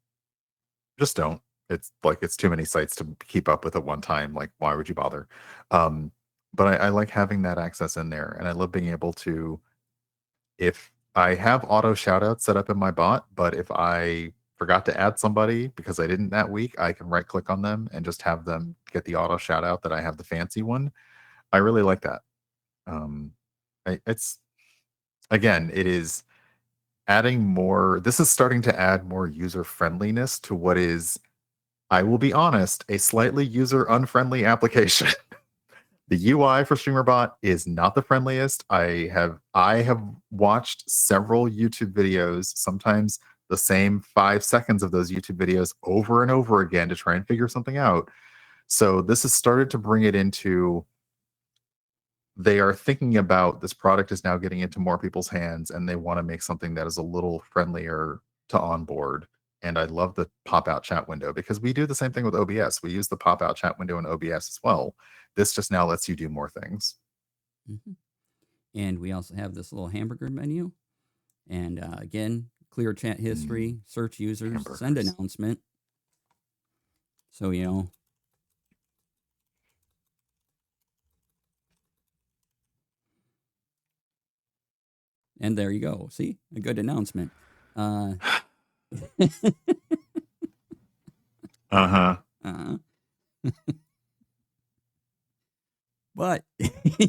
just don't. It's like it's too many sites to keep up with at one time. Like, why would you bother? But I like having that access in there, and I love being able to, if I have auto shoutouts set up in my bot, but if I forgot to add somebody because I didn't that week, I can right click on them and just have them get the auto shout out that I have the fancy one. I really like that. It's, again, it is adding more. This is starting to add more user friendliness to what is, I will be honest, a slightly user unfriendly application. The UI for Streamer.Bot is not the friendliest. I have watched several YouTube videos, sometimes the same 5 seconds of those YouTube videos over and over again to try and figure something out. So this has started to bring it into, they are thinking about this product is now getting into more people's hands, and they want to make something that is a little friendlier to onboard. And I love the pop-out chat window because we do the same thing with OBS. We use the pop-out chat window in OBS as well. This just now lets you do more things. Mm-hmm. And we also have this little hamburger menu. And again, clear chat history, search users, hamburgers. Send announcement. So, and there you go. See, a good announcement. But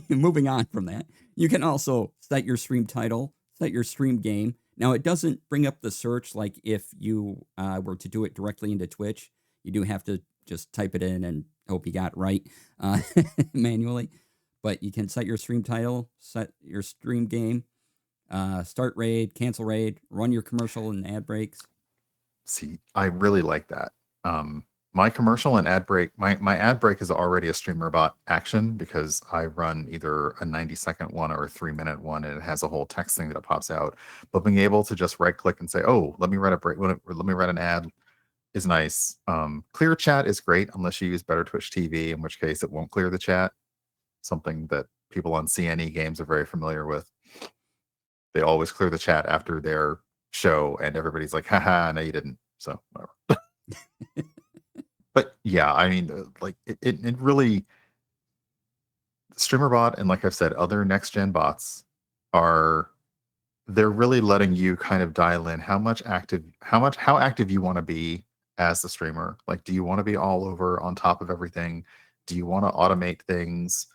moving on from that, you can also set your stream title, set your stream game. Now, it doesn't bring up the search like if you were to do it directly into Twitch. You do have to just type it in and hope you got it right manually. But you can set your stream title, set your stream game, start raid, cancel raid, run your commercial and ad breaks. See, I really like that. My commercial and ad break, my ad break is already a Streamer.Bot action because I run either a 90-second one or a 3-minute one, and it has a whole text thing that pops out. But being able to just right click and say, "Oh, let me write a break, let me write an ad," is nice. Clear chat is great unless you use Better Twitch TV, in which case it won't clear the chat. Something that people on CNE games are very familiar with. They always clear the chat after their show, and everybody's like, "Haha, no, you didn't." So whatever. But yeah, I mean, like it really, Streamer.Bot and, like I've said, other next gen bots they're really letting you kind of dial in how active you want to be as the streamer. Like, do you want to be all over on top of everything? Do you want to automate things?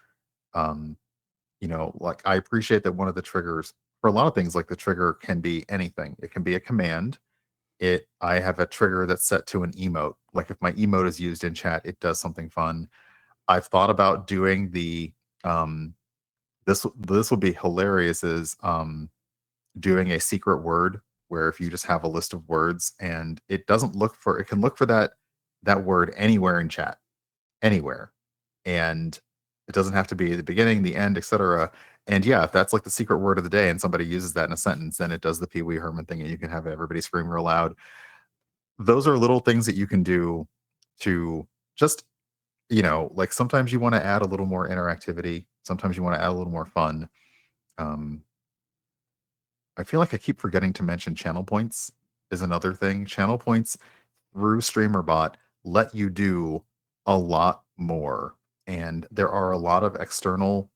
Like, I appreciate that one of the triggers for a lot of things, like the trigger can be anything. It can be a command. I have a trigger that's set to an emote. Like if my emote is used in chat, it does something fun. I've thought about doing the this would be hilarious is doing a secret word where if you just have a list of words and it doesn't look for it can look for that word anywhere in chat, anywhere, and it doesn't have to be the beginning, the end, etc. And yeah, if that's like the secret word of the day and somebody uses that in a sentence, then it does the Pee Wee Herman thing and you can have everybody scream real loud. Those are little things that you can do to just, like sometimes you want to add a little more interactivity, sometimes you want to add a little more fun. um, I feel like I keep forgetting to mention channel points is another thing. Channel points through Streamer.Bot let you do a lot more. And there are a lot of external,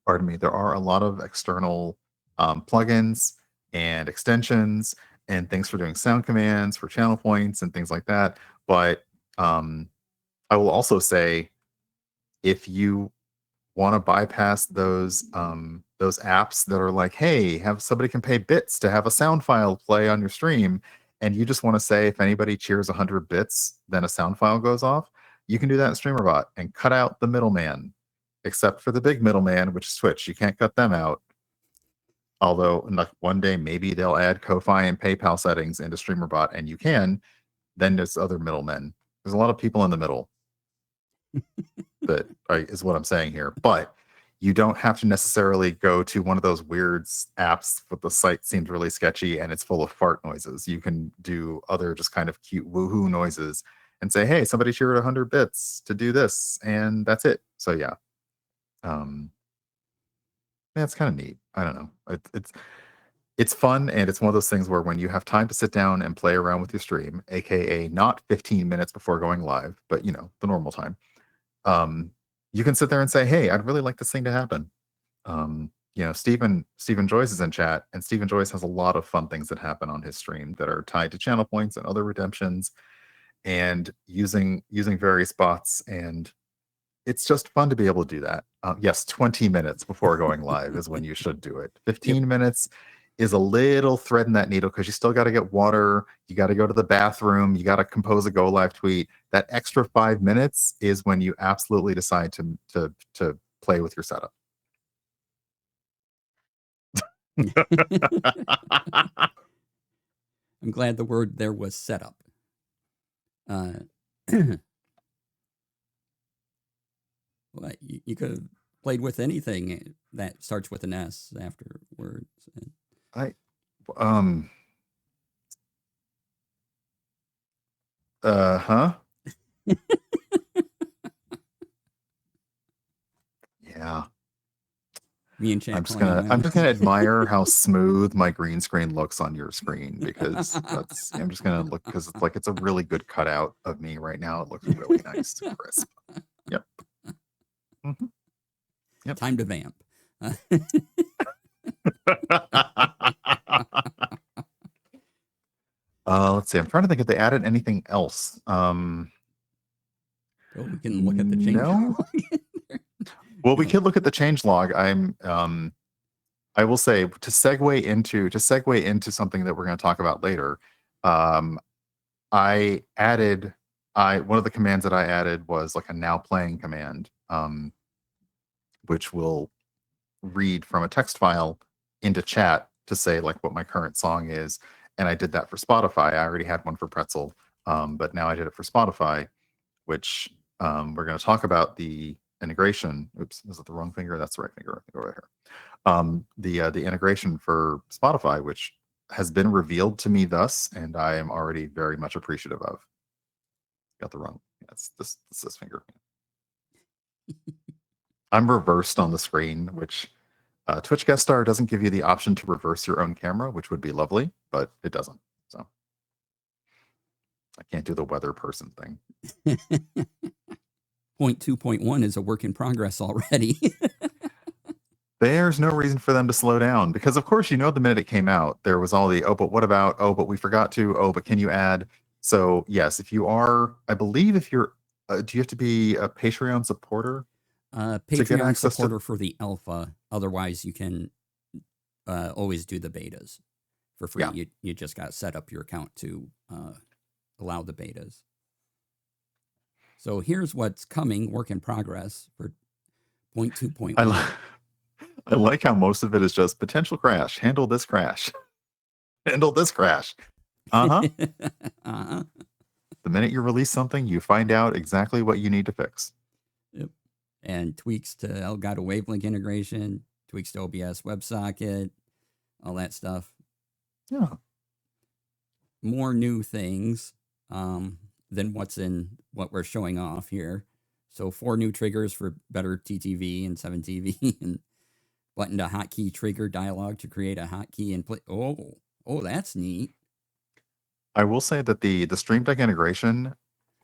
there are a lot of external plugins and extensions and things for doing sound commands for channel points and things like that. But I will also say, if you want to bypass those apps that are like, hey, have somebody can pay bits to have a sound file play on your stream, and you just want to say if anybody cheers 100 bits, then a sound file goes off, you can do that in Streamer.Bot and cut out the middleman, except for the big middleman, which is Twitch. You can't cut them out. Although like one day maybe they'll add Ko-Fi and PayPal settings into Streamer.Bot, and you can. Then there's other middlemen. There's a lot of people in the middle. That is what I'm saying here. But you don't have to necessarily go to one of those weird apps, but the site seems really sketchy and it's full of fart noises. You can do other just kind of cute woohoo noises and say, hey, somebody cheered 100 bits to do this, and that's it. So yeah, it's kind of neat. I don't know. It's fun, and it's one of those things where when you have time to sit down and play around with your stream, aka not 15 minutes before going live, but the normal time, you can sit there and say, hey, I'd really like this thing to happen. Stephen Joyce is in chat, and Stephen Joyce has a lot of fun things that happen on his stream that are tied to channel points and other redemptions and using various bots, and it's just fun to be able to do that. Yes, 20 minutes before going live is when you should do it. 15 minutes is a little thread in that needle because you still got to get water, you got to go to the bathroom, you got to compose a go live tweet. That extra 5 minutes is when you absolutely decide to play with your setup. I'm glad the word there was setup. Well, you could have played with anything that starts with an S afterwards. Huh? Yeah. Me and Chad I'm just gonna admire how smooth my green screen looks on your screen, because I'm just gonna look, because it's a really good cutout of me right now. It looks really nice and crisp. Yep. Mm-hmm. Yep. Time to vamp. Let's see. I'm trying to think if they added anything else. We can look at the change log. Well, we could look at the change log. I will say, to segue into something that we're going to talk about later. One of the commands that I added was like a now playing command, which will read from a text file into chat to say like what my current song is. And I did that for Spotify. I already had one for Pretzel, but now I did it for Spotify, which we're going to talk about the integration. Oops, is it the wrong finger? That's the right finger. I think over here. The integration for Spotify, which has been revealed to me thus, and I am already very much appreciative of. Got the wrong. Yeah, it's this finger. I'm reversed on the screen, which Twitch Guest Star doesn't give you the option to reverse your own camera, which would be lovely, but it doesn't. So I can't do the weather person thing. 0.2.1 is a work in progress already. There's no reason for them to slow down, because of course, the minute it came out, there was all the, oh, but what about, oh, but we forgot to, oh, but can you add? So yes, if you are, I believe if you're, do you have to be a Patreon supporter? Patreon supporter for the alpha. Otherwise, you can always do the betas for free. Yeah. You just got to set up your account to allow the betas. So here's what's coming, work in progress for I, 0.2.1. I like how most of it is just potential crash. Handle this crash. Handle this crash. Uh-huh. uh-huh. The minute you release something, you find out exactly what you need to fix. Yep. And tweaks to Elgato Wavelink integration, tweaks to OBS WebSocket, all that stuff. Yeah. More new things than what's in what we're showing off here. So 4 new triggers for better TTV and 7TV, and button to hotkey trigger dialog to create a hotkey and play. Oh, that's neat. I will say that the Stream Deck integration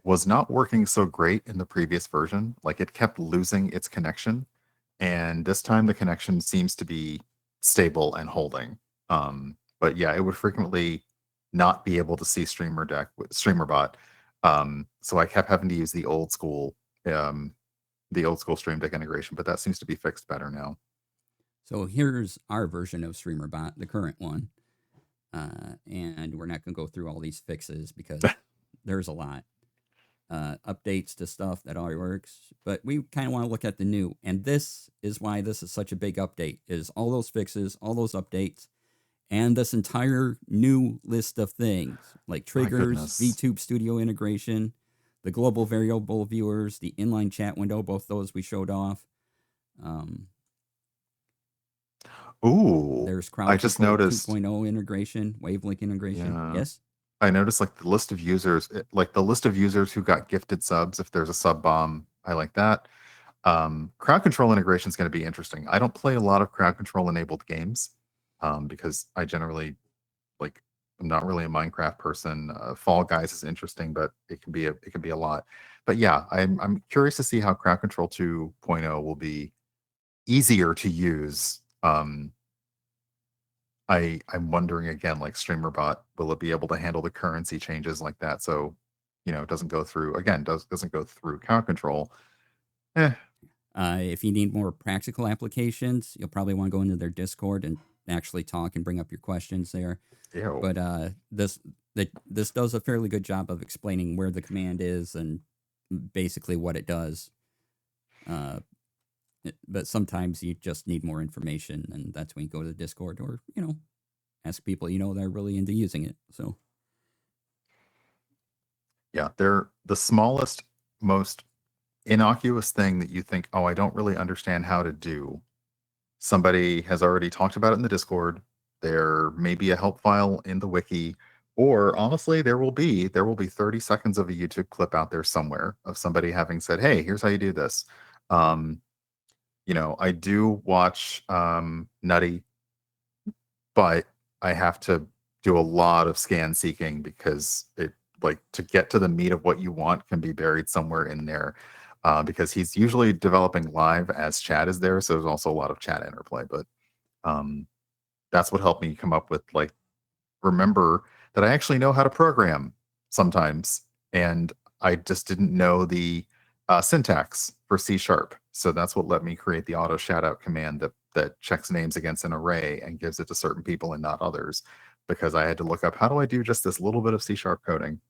was not working so great in the previous version. Like it kept losing its connection. And this time the connection seems to be stable and holding. But yeah, it would frequently not be able to see Streamer.Bot. So I kept having to use the old school Stream Deck integration, but that seems to be fixed better now. So here's our version of Streamer.Bot, the current one. And we're not going to go through all these fixes because there's a lot. Updates to stuff that already works, but we kind of want to look at the new. And this is why this is such a big update, is all those fixes, all those updates, and this entire new list of things like triggers, VTube Studio integration, the global variable viewers, the inline chat window, both those we showed off. Ooh, There's crowd I just noticed 2.0 integration, Wavelink integration. Yeah. Yes. I noticed like the list of users, who got gifted subs. If there's a sub bomb, I like that. Crowd control integration is going to be interesting. I don't play a lot of crowd control enabled games because I generally I'm not really a Minecraft person. Fall Guys is interesting, but it can be a lot. But yeah, I'm curious to see how crowd control 2.0 will be easier to use. I'm wondering again, like Streamer.Bot, will it be able to handle the currency changes like that? So, it doesn't go through crowd control. If you need more practical applications, you'll probably want to go into their Discord and actually talk and bring up your questions there. Ew. But this does a fairly good job of explaining where the command is and basically what it does. But sometimes you just need more information, and that's when you go to the Discord or ask people that are really into using it. So yeah, they're the smallest, most innocuous thing that you think, oh, I don't really understand how to do. Somebody has already talked about it in the Discord. There may be a help file in the wiki, or honestly, there will be 30 seconds of a YouTube clip out there somewhere of somebody having said, hey, here's how you do this. I do watch Nutty, but I have to do a lot of scan seeking because to get to the meat of what you want can be buried somewhere in there. Because he's usually developing live as chat is there, so there's also a lot of chat interplay. But that's what helped me come up with remember that I actually know how to program sometimes, and I just didn't know the syntax for C#. So that's what let me create the auto shout out command that checks names against an array and gives it to certain people and not others, because I had to look up how do I do just this little bit of C# coding.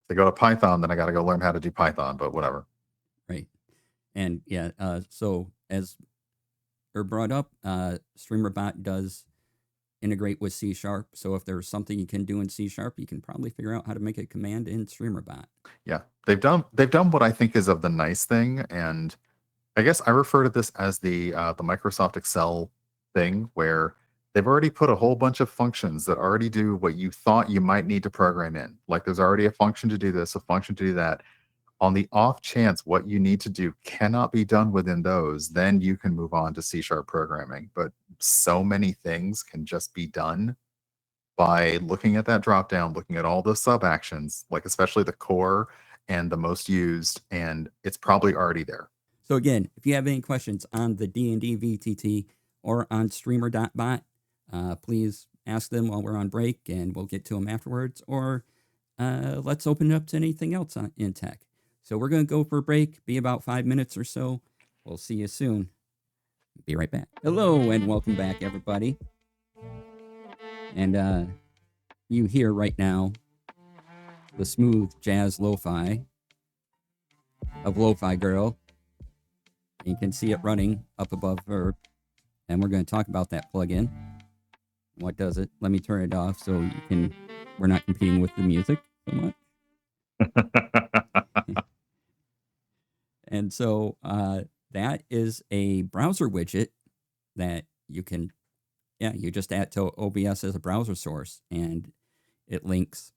To go to Python, then I got to go learn how to do Python, but whatever. Right. And yeah, so as brought up, Streamer.Bot does integrate with C#. So if there's something you can do in C#, you can probably figure out how to make a command in Streamer.Bot. Yeah, they've done what I think is of the nice thing, and I guess I refer to this as the Microsoft Excel thing, where they've already put a whole bunch of functions that already do what you thought you might need to program in. Like there's already a function to do this, a function to do that. On the off chance what you need to do cannot be done within those, then you can move on to C# programming. But so many things can just be done by looking at that drop down, looking at all the sub actions, like especially the core and the most used, and it's probably already there. So again, if you have any questions on the D&D VTT or on Streamer.Bot, please ask them while we're on break, and we'll get to them afterwards. Or let's open it up to anything else in tech. So we're going to go for a break, be about 5 minutes or so. We'll see you soon. Be right back. Hello, and welcome back, everybody. And you hear right now the smooth jazz lo-fi of Lo-Fi Girl. You can see it running up above her, and we're going to talk about that plugin. What does it? Let me turn it off so you can. We're not competing with the music so much. And so that is a browser widget that you can, you just add to OBS as a browser source, and it links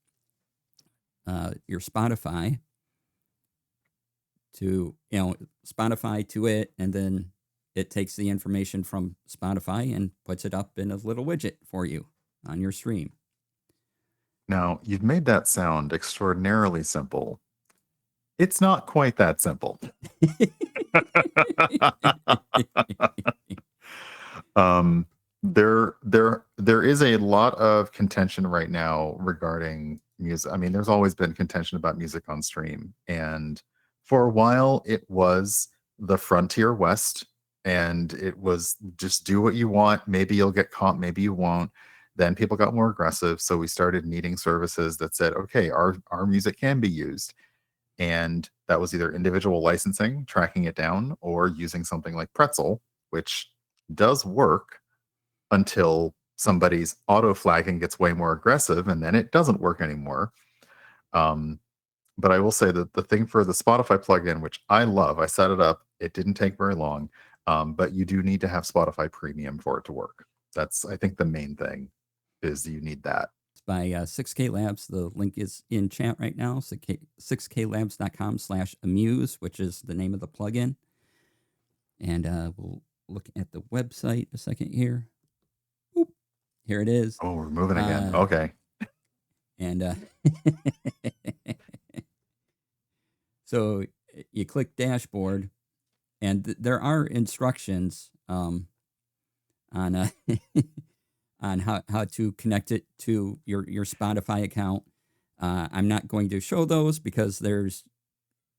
your Spotify to, Spotify to it, and then it takes the information from Spotify and puts it up in a little widget for you on your stream. Now, you've made that sound extraordinarily simple. It's not quite that simple. There is a lot of contention right now regarding music. I mean, there's always been contention about music on stream, and for a while it was the frontier west, and it was just do what you want. Maybe you'll get caught, maybe you won't. Then people got more aggressive, so we started needing services that said, okay, our music can be used. And that was either individual licensing, tracking it down, or using something like Pretzel, which does work until somebody's auto flagging gets way more aggressive, and then it doesn't work anymore. But I will say that the thing for the Spotify plugin, which I love, I set it up, it didn't take very long, but you do need to have Spotify Premium for it to work. That's, I think, the main thing is you need that. It's by 6K Labs. The link is in chat right now, 6klabs.com/amuse, which is the name of the plugin. And we'll look at the website a second here. Oop, here it is. Oh, we're moving again. Okay. And so you click dashboard, and there are instructions on on how to connect it to your Spotify account. I'm not going to show those because there's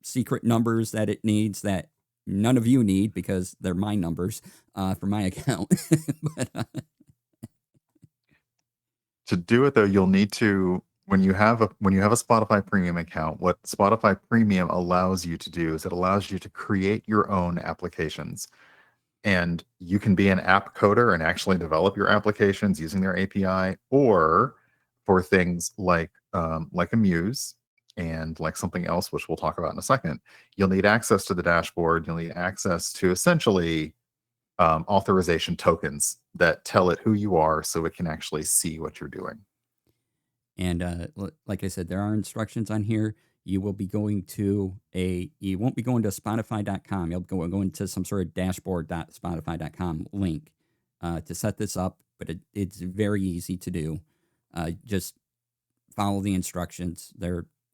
secret numbers that it needs that none of you need because they're my numbers for my account. But, to do it though, you'll need to, when you have a Spotify Premium account, what Spotify Premium allows you to do is it allows you to create your own applications. And you can be an app coder and actually develop your applications using their API, or for things like Amuse and like something else, which we'll talk about in a second, you'll need access to the dashboard. You'll need access to essentially authorization tokens that tell it who you are so it can actually see what you're doing. And like I said, there are instructions on here. You will be going to you won't be going to Spotify.com. You'll go into some sort of dashboard.spotify.com link to set this up, but it's very easy to do. Just follow the instructions.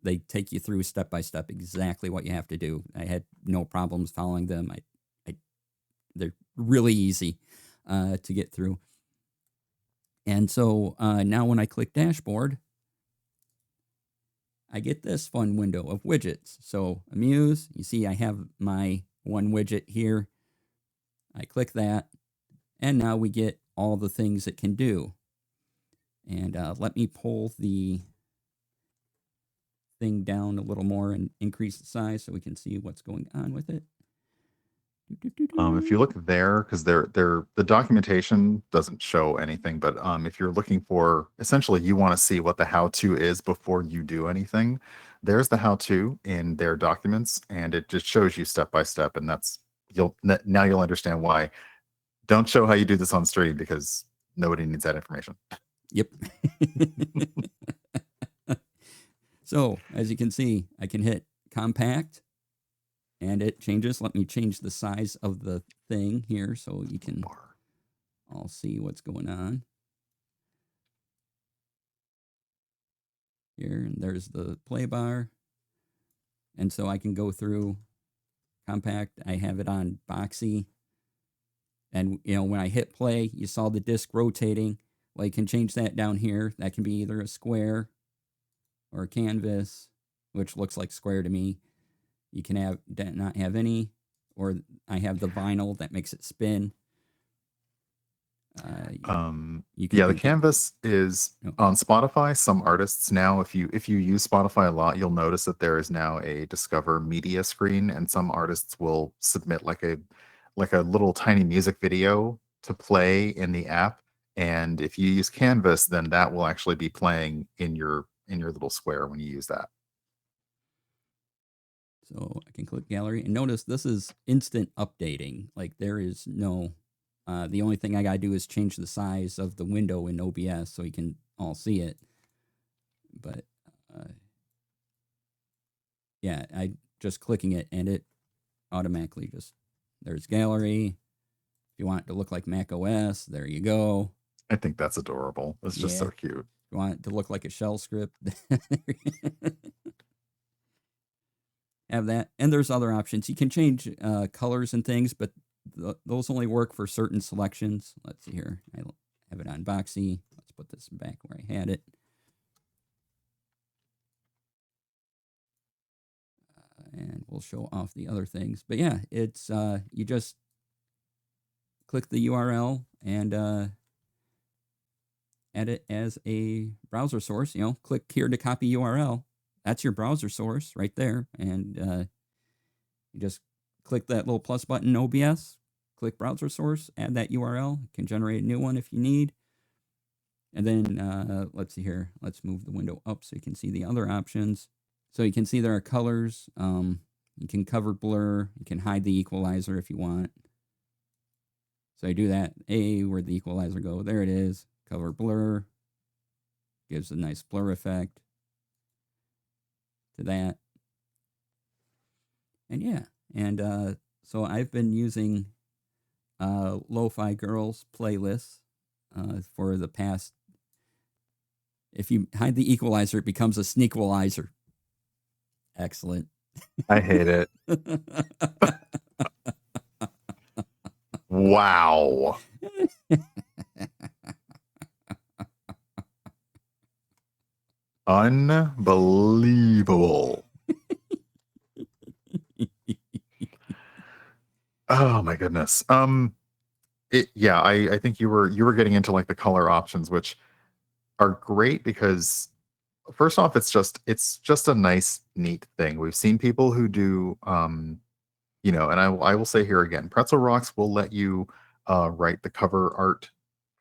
They take you through step by step exactly what you have to do. I had no problems following them. They're really easy to get through. And so now when I click dashboard, I get this fun window of widgets. So Amuse, you see I have my one widget here. I click that, and now we get all the things it can do. And let me pull the thing down a little more and increase the size so we can see what's going on with it. If you look there, because the documentation doesn't show anything, but if you're looking for, essentially you want to see what the how-to is before you do anything, there's the how-to in their documents, and it just shows you step by step, and now you'll understand why. Don't show how you do this on stream because nobody needs that information. Yep. So as you can see, I can hit compact and it changes. Let me change the size of the thing here so you can all see what's going on. Here, and there's the play bar. And so I can go through compact. I have it on boxy. And, when I hit play, you saw the disc rotating. Well, you can change that down here. That can be either a square or a canvas, which looks like square to me. You can not have any, or I have the vinyl that makes it spin. You can Yeah, the do canvas is on Spotify. Some artists now, if you use Spotify a lot, you'll notice that there is now a Discover Media screen, and some artists will submit like a little tiny music video to play in the app. And if you use Canvas, then that will actually be playing in your little square when you use that. So I can click gallery and notice this is instant updating. Like there is no, the only thing I got to do is change the size of the window in OBS so you can all see it. But yeah, I just clicking it and it automatically just, there's gallery. If you want it to look like Mac OS, there you go. I think that's adorable. It's just so cute. If you want it to look like a shell script, have that. And there's other options. You can change colors and things, but those only work for certain selections. Let's see here. I have it on Boxy. Let's put this back where I had it. And we'll show off the other things. But yeah, it's you just click the URL and add it as a browser source. You know, click here to copy URL. That's your browser source right there. And you just click that little plus button in OBS, click browser source, add that URL. You can generate a new one if you need. And then let's see here. Let's move the window up so you can see the other options. So you can see there are colors. You can cover blur. You can hide the equalizer if you want. So I do that. Where'd the equalizer go? There it is. Cover blur. Gives a nice blur effect to that. And yeah. And so I've been using Lo-Fi Girls playlists for the past. If you hide the equalizer, it becomes a sneakwalizer. Excellent. I hate it. Wow. Unbelievable. Oh my goodness. Yeah, I think you were getting into like the color options, which are great because first off, it's just a nice, neat thing. We've seen people who do and I will say here again, Pretzel Rocks will let you write the cover art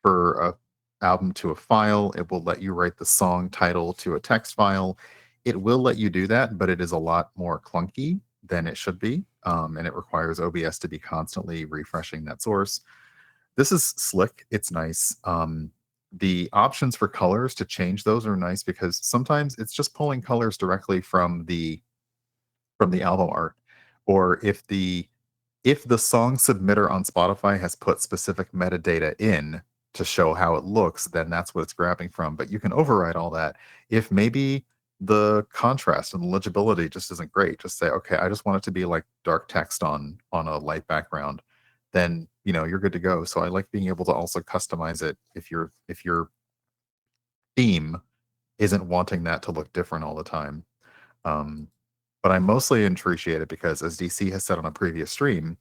for a album to a file. It will let you write the song title to a text file. It will let you do that, but it is a lot more clunky than it should be, and it requires OBS to be constantly refreshing that source. This is slick. It's nice. The options for colors to change those are nice because sometimes it's just pulling colors directly from the album art, or if the song submitter on Spotify has put specific metadata in to show how it looks, then that's what it's grabbing from. But you can override all that. If maybe the contrast and the legibility just isn't great, just say, okay, I just want it to be like dark text on a light background, then you're good to go. So I like being able to also customize it if your theme isn't wanting that to look different all the time. But I mostly appreciate it because, as DC has said on a previous stream,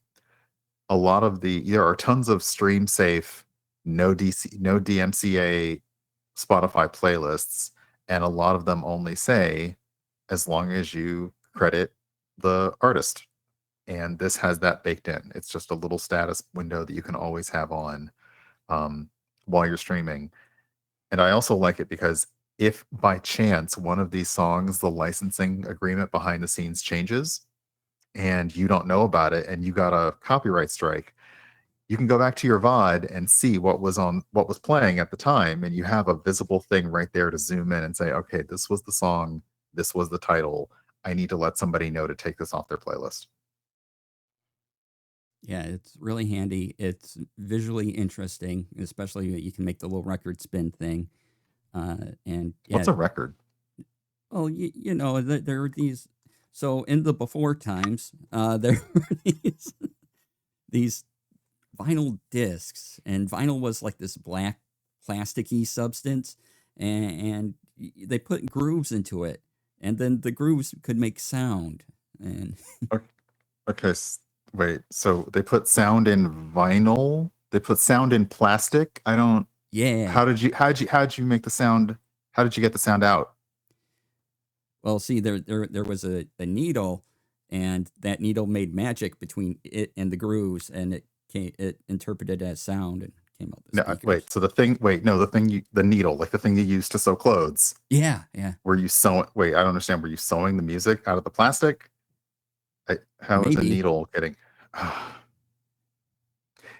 a lot of there are tons of stream safe, no DMCA Spotify playlists, and a lot of them only say as long as you credit the artist. And this has that baked in. It's just a little status window that you can always have on while you're streaming. And I also like it because if by chance one of these songs, the licensing agreement behind the scenes changes, and you don't know about it and you got a copyright strike, you can go back to your VOD and see what was playing at the time, and you have a visible thing right there to zoom in and say, okay, this was the song, this was the title. I need to let somebody know to take this off their playlist. Yeah, it's really handy. It's visually interesting, especially that you can make the little record spin thing. And yeah, What's a record? well, there are these. So in the before times, there were these vinyl discs, and vinyl was like this black plasticky substance, and they put grooves into it, and then the grooves could make sound. And Okay, wait. So they put sound in vinyl? They put sound in plastic. I don't. Yeah. How did you make the sound? How did you get the sound out? Well, see, there was a needle, and that needle made magic between it and the grooves, and it interpreted as sound and came out the No, speakers. wait. So the thing. Wait, no. The needle, like the thing you use to sew clothes. Yeah, yeah. Were you sewing? Wait, I don't understand. Were you sewing the music out of the plastic? How is a Maybe. needle getting?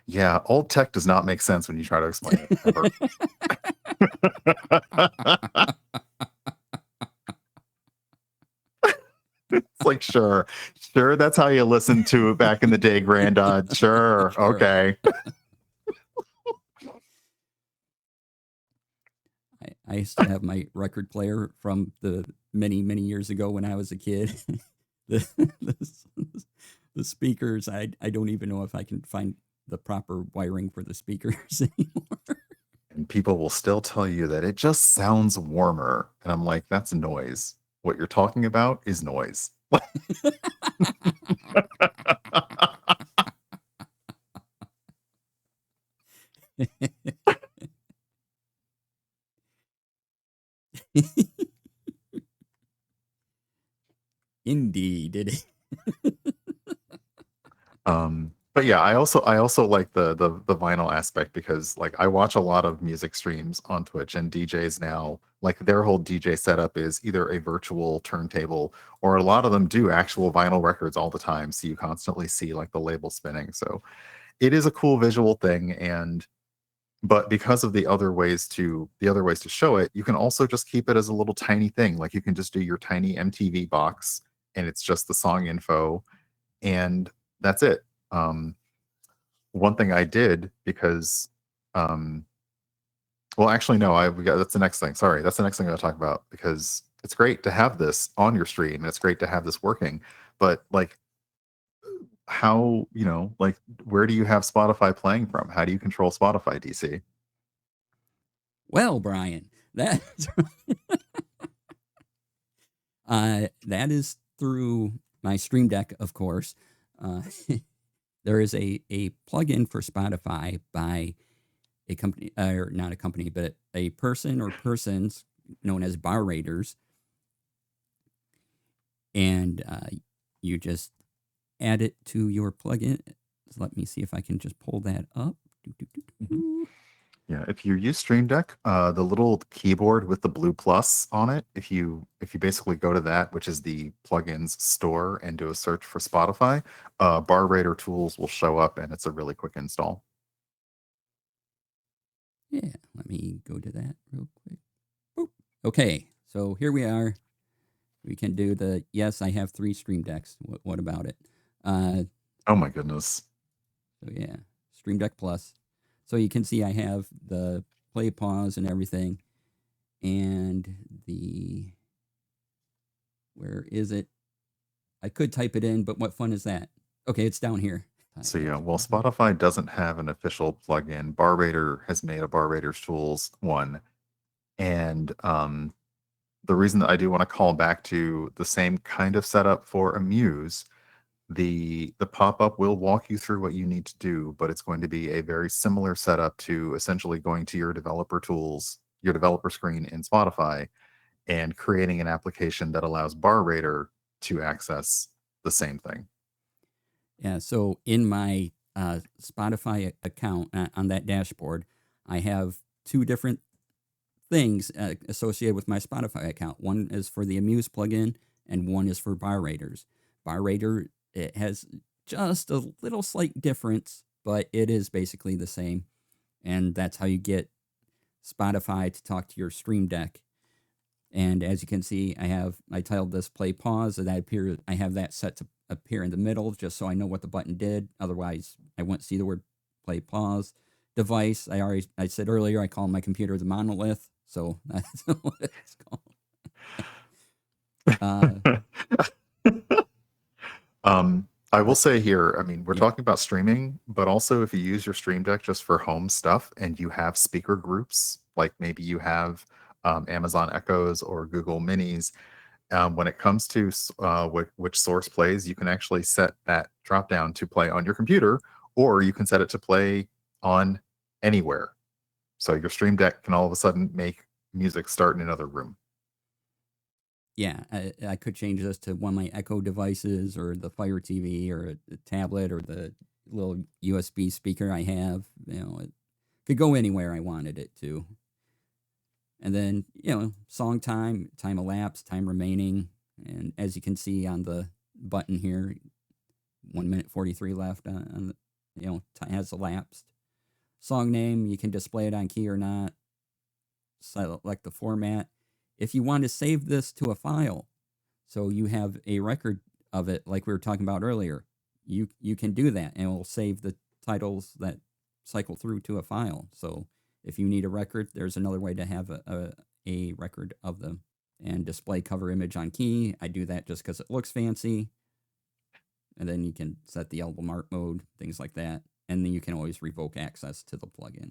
Yeah, old tech does not make sense when you try to explain it ever. It's like, sure, that's how you listened to it back in the day, Grandad. Sure. Okay. I used to have my record player from the many years ago when I was a kid. the, the speakers, I don't even know if I can find the proper wiring for the speakers anymore. And people will still tell you that it just sounds warmer. And I'm like, that's noise. What you're talking about is noise. Indeed, it is. But yeah, I also like the vinyl aspect, because like I watch a lot of music streams on Twitch, and DJs now, like their whole DJ setup is either a virtual turntable, or a lot of them do actual vinyl records all the time. So you constantly see like the label spinning. So it is a cool visual thing. But because of the other ways to show it, you can also just keep it as a little tiny thing. Like you can just do your tiny MTV box, and it's just the song info, and that's it. One thing I did, because well, actually no, that's the next thing. Sorry, that's the next thing I'm going to talk about, because it's great to have this on your stream and it's great to have this working, but like, how, like, where do you have Spotify playing from? How do you control Spotify, DC? Well, Brian, that that is through my Stream Deck, of course. There is a plugin for Spotify by a company, or not a company, but a person or persons known as bar raiders, and you just add it to your plugin. Let me see if I can just pull that up. Yeah, if you use Stream Deck, the little keyboard with the blue plus on it, if you basically go to that, which is the plugins store, and do a search for Spotify, Bar Raider tools will show up, and it's a really quick install. Yeah, let me go to that real quick. Boop. Okay, so here we are. We can do the, yes, I have 3 Stream Decks. What about it? Oh my goodness. So yeah, Stream Deck Plus. So you can see I have the play, pause, and everything. And where is it? I could type it in, but what fun is that? Okay, it's down here. So yeah, well, Spotify doesn't have an official plugin. Bar Raider has made a Bar Raiders Tools one. And the reason that I do want to call back to the same kind of setup for Amuse, the pop-up will walk you through what you need to do, but it's going to be a very similar setup to essentially going to your developer tools, your developer screen in Spotify, and creating an application that allows Bar Raider to access the same thing. Yeah, so in my Spotify account on that dashboard, I have 2 different things associated with my Spotify account. One is for the Amuse plugin, and one is for Bar Raiders. Bar Raider, it has just a little slight difference, but it is basically the same. And that's how you get Spotify to talk to your Stream Deck. And as you can see, I titled this play pause, and I have that set to appear in the middle, just so I know what the button did. Otherwise, I wouldn't see the word play pause. Device, I said earlier, I call my computer the monolith, so that's what it's called. I will say here, I mean, we're talking about streaming, but also if you use your Stream Deck just for home stuff and you have speaker groups, like maybe you have Amazon Echoes or Google Minis, when it comes to which source plays, you can actually set that drop down to play on your computer, or you can set it to play on anywhere. So your Stream Deck can all of a sudden make music start in another room. Yeah, I could change this to one of my Echo devices or the Fire TV or a tablet or the little USB speaker I have. It could go anywhere I wanted it to. And then, song time, time elapsed, time remaining. And as you can see on the button here, 1 minute 43 left on time has elapsed. Song name, you can display it on key or not. Select the format. If you want to save this to a file, so you have a record of it, like we were talking about earlier, you can do that, and it will save the titles that cycle through to a file. So if you need a record, there's another way to have a record of them. And display cover image on key. I do that just because it looks fancy. And then you can set the album art mode, things like that. And then you can always revoke access to the plugin.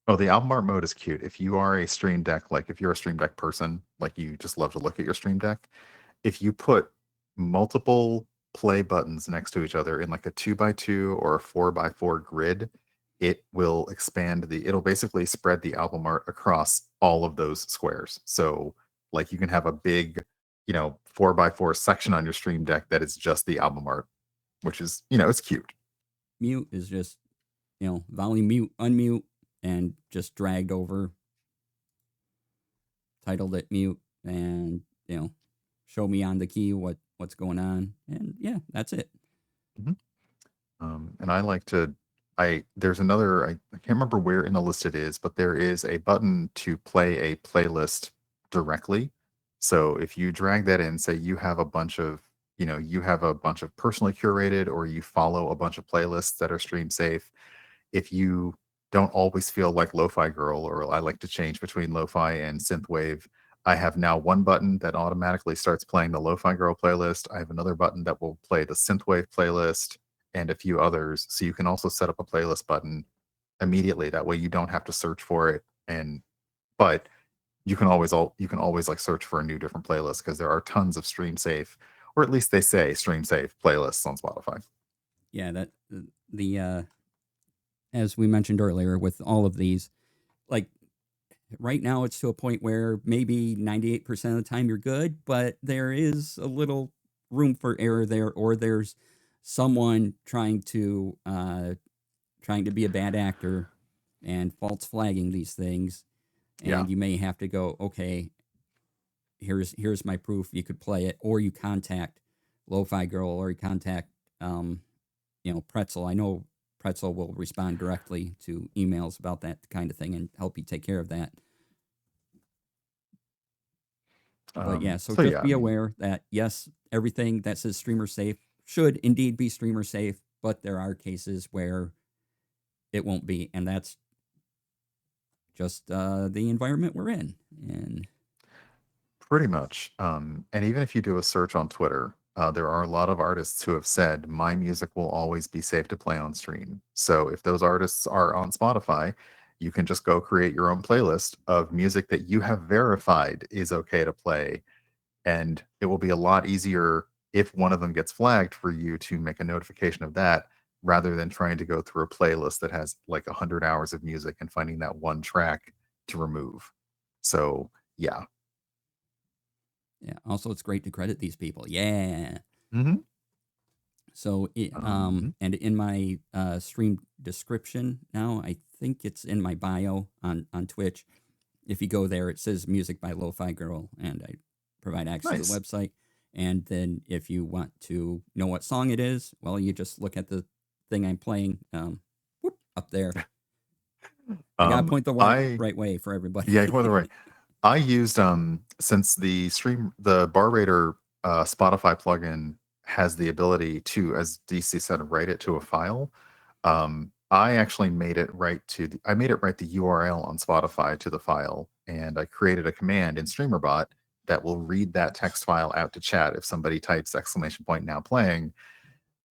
Oh, the album art mode is cute. If you are a Stream Deck, like if you're a Stream Deck person, like you just love to look at your Stream Deck, if you put multiple play buttons next to each other in like a 2x2 or a 4x4 grid, it will it'll basically spread the album art across all of those squares. So like you can have a big, 4x4 section on your Stream Deck that is just the album art, which is, it's cute. Mute is just, volume mute, unmute, and just dragged over, titled it mute, and, show me on the key what's going on. And yeah, that's it. Mm-hmm. And I like to, there's another, I can't remember where in the list it is, but there is a button to play a playlist directly. So if you drag that in, say you have a bunch of, personally curated, or you follow a bunch of playlists that are stream safe. If you don't always feel like Lo-Fi Girl, or I like to change between Lo-Fi and Synthwave, I have now one button that automatically starts playing the Lo-Fi Girl playlist. I have another button that will play the Synthwave playlist and a few others. So you can also set up a playlist button immediately. That way you don't have to search for it. But you can always like search for a new different playlist, because there are tons of stream safe, or at least they say stream safe playlists on Spotify. Yeah, that the as we mentioned earlier with all of these, like right now it's to a point where maybe 98% of the time you're good, but there is a little room for error there, or there's someone trying to be a bad actor and false flagging these things. And you may have to go, okay, here's my proof. You could play it, or you contact Lo-Fi Girl, or you contact Pretzel. I know Pretzel will respond directly to emails about that kind of thing and help you take care of that. But yeah, so just be aware that yes, everything that says streamer safe should indeed be streamer safe, but there are cases where it won't be, and that's just the environment we're in. And pretty much. And even if you do a search on Twitter, there are a lot of artists who have said my music will always be safe to play on stream. So if those artists are on Spotify, you can just go create your own playlist of music that you have verified is okay to play. And it will be a lot easier if one of them gets flagged for you to make a notification of that, rather than trying to go through a playlist that has like 100 hours of music and finding that one track to remove. So yeah. Yeah. Also, it's great to credit these people. Yeah. Mm-hmm. So, and in my stream description now, I think it's in my bio on Twitch. If you go there, it says music by Lo-Fi Girl, and I provide access to the website. And then if you want to know what song it is, well, you just look at the thing I'm playing up there. I gotta point the right way for everybody. Yeah, point the right. I used since the bar rater Spotify plugin has the ability to, as DC said, write it to a file. I actually made it write the URL on Spotify to the file, and I created a command in Streamer.Bot that will read that text file out to chat if somebody types !now playing.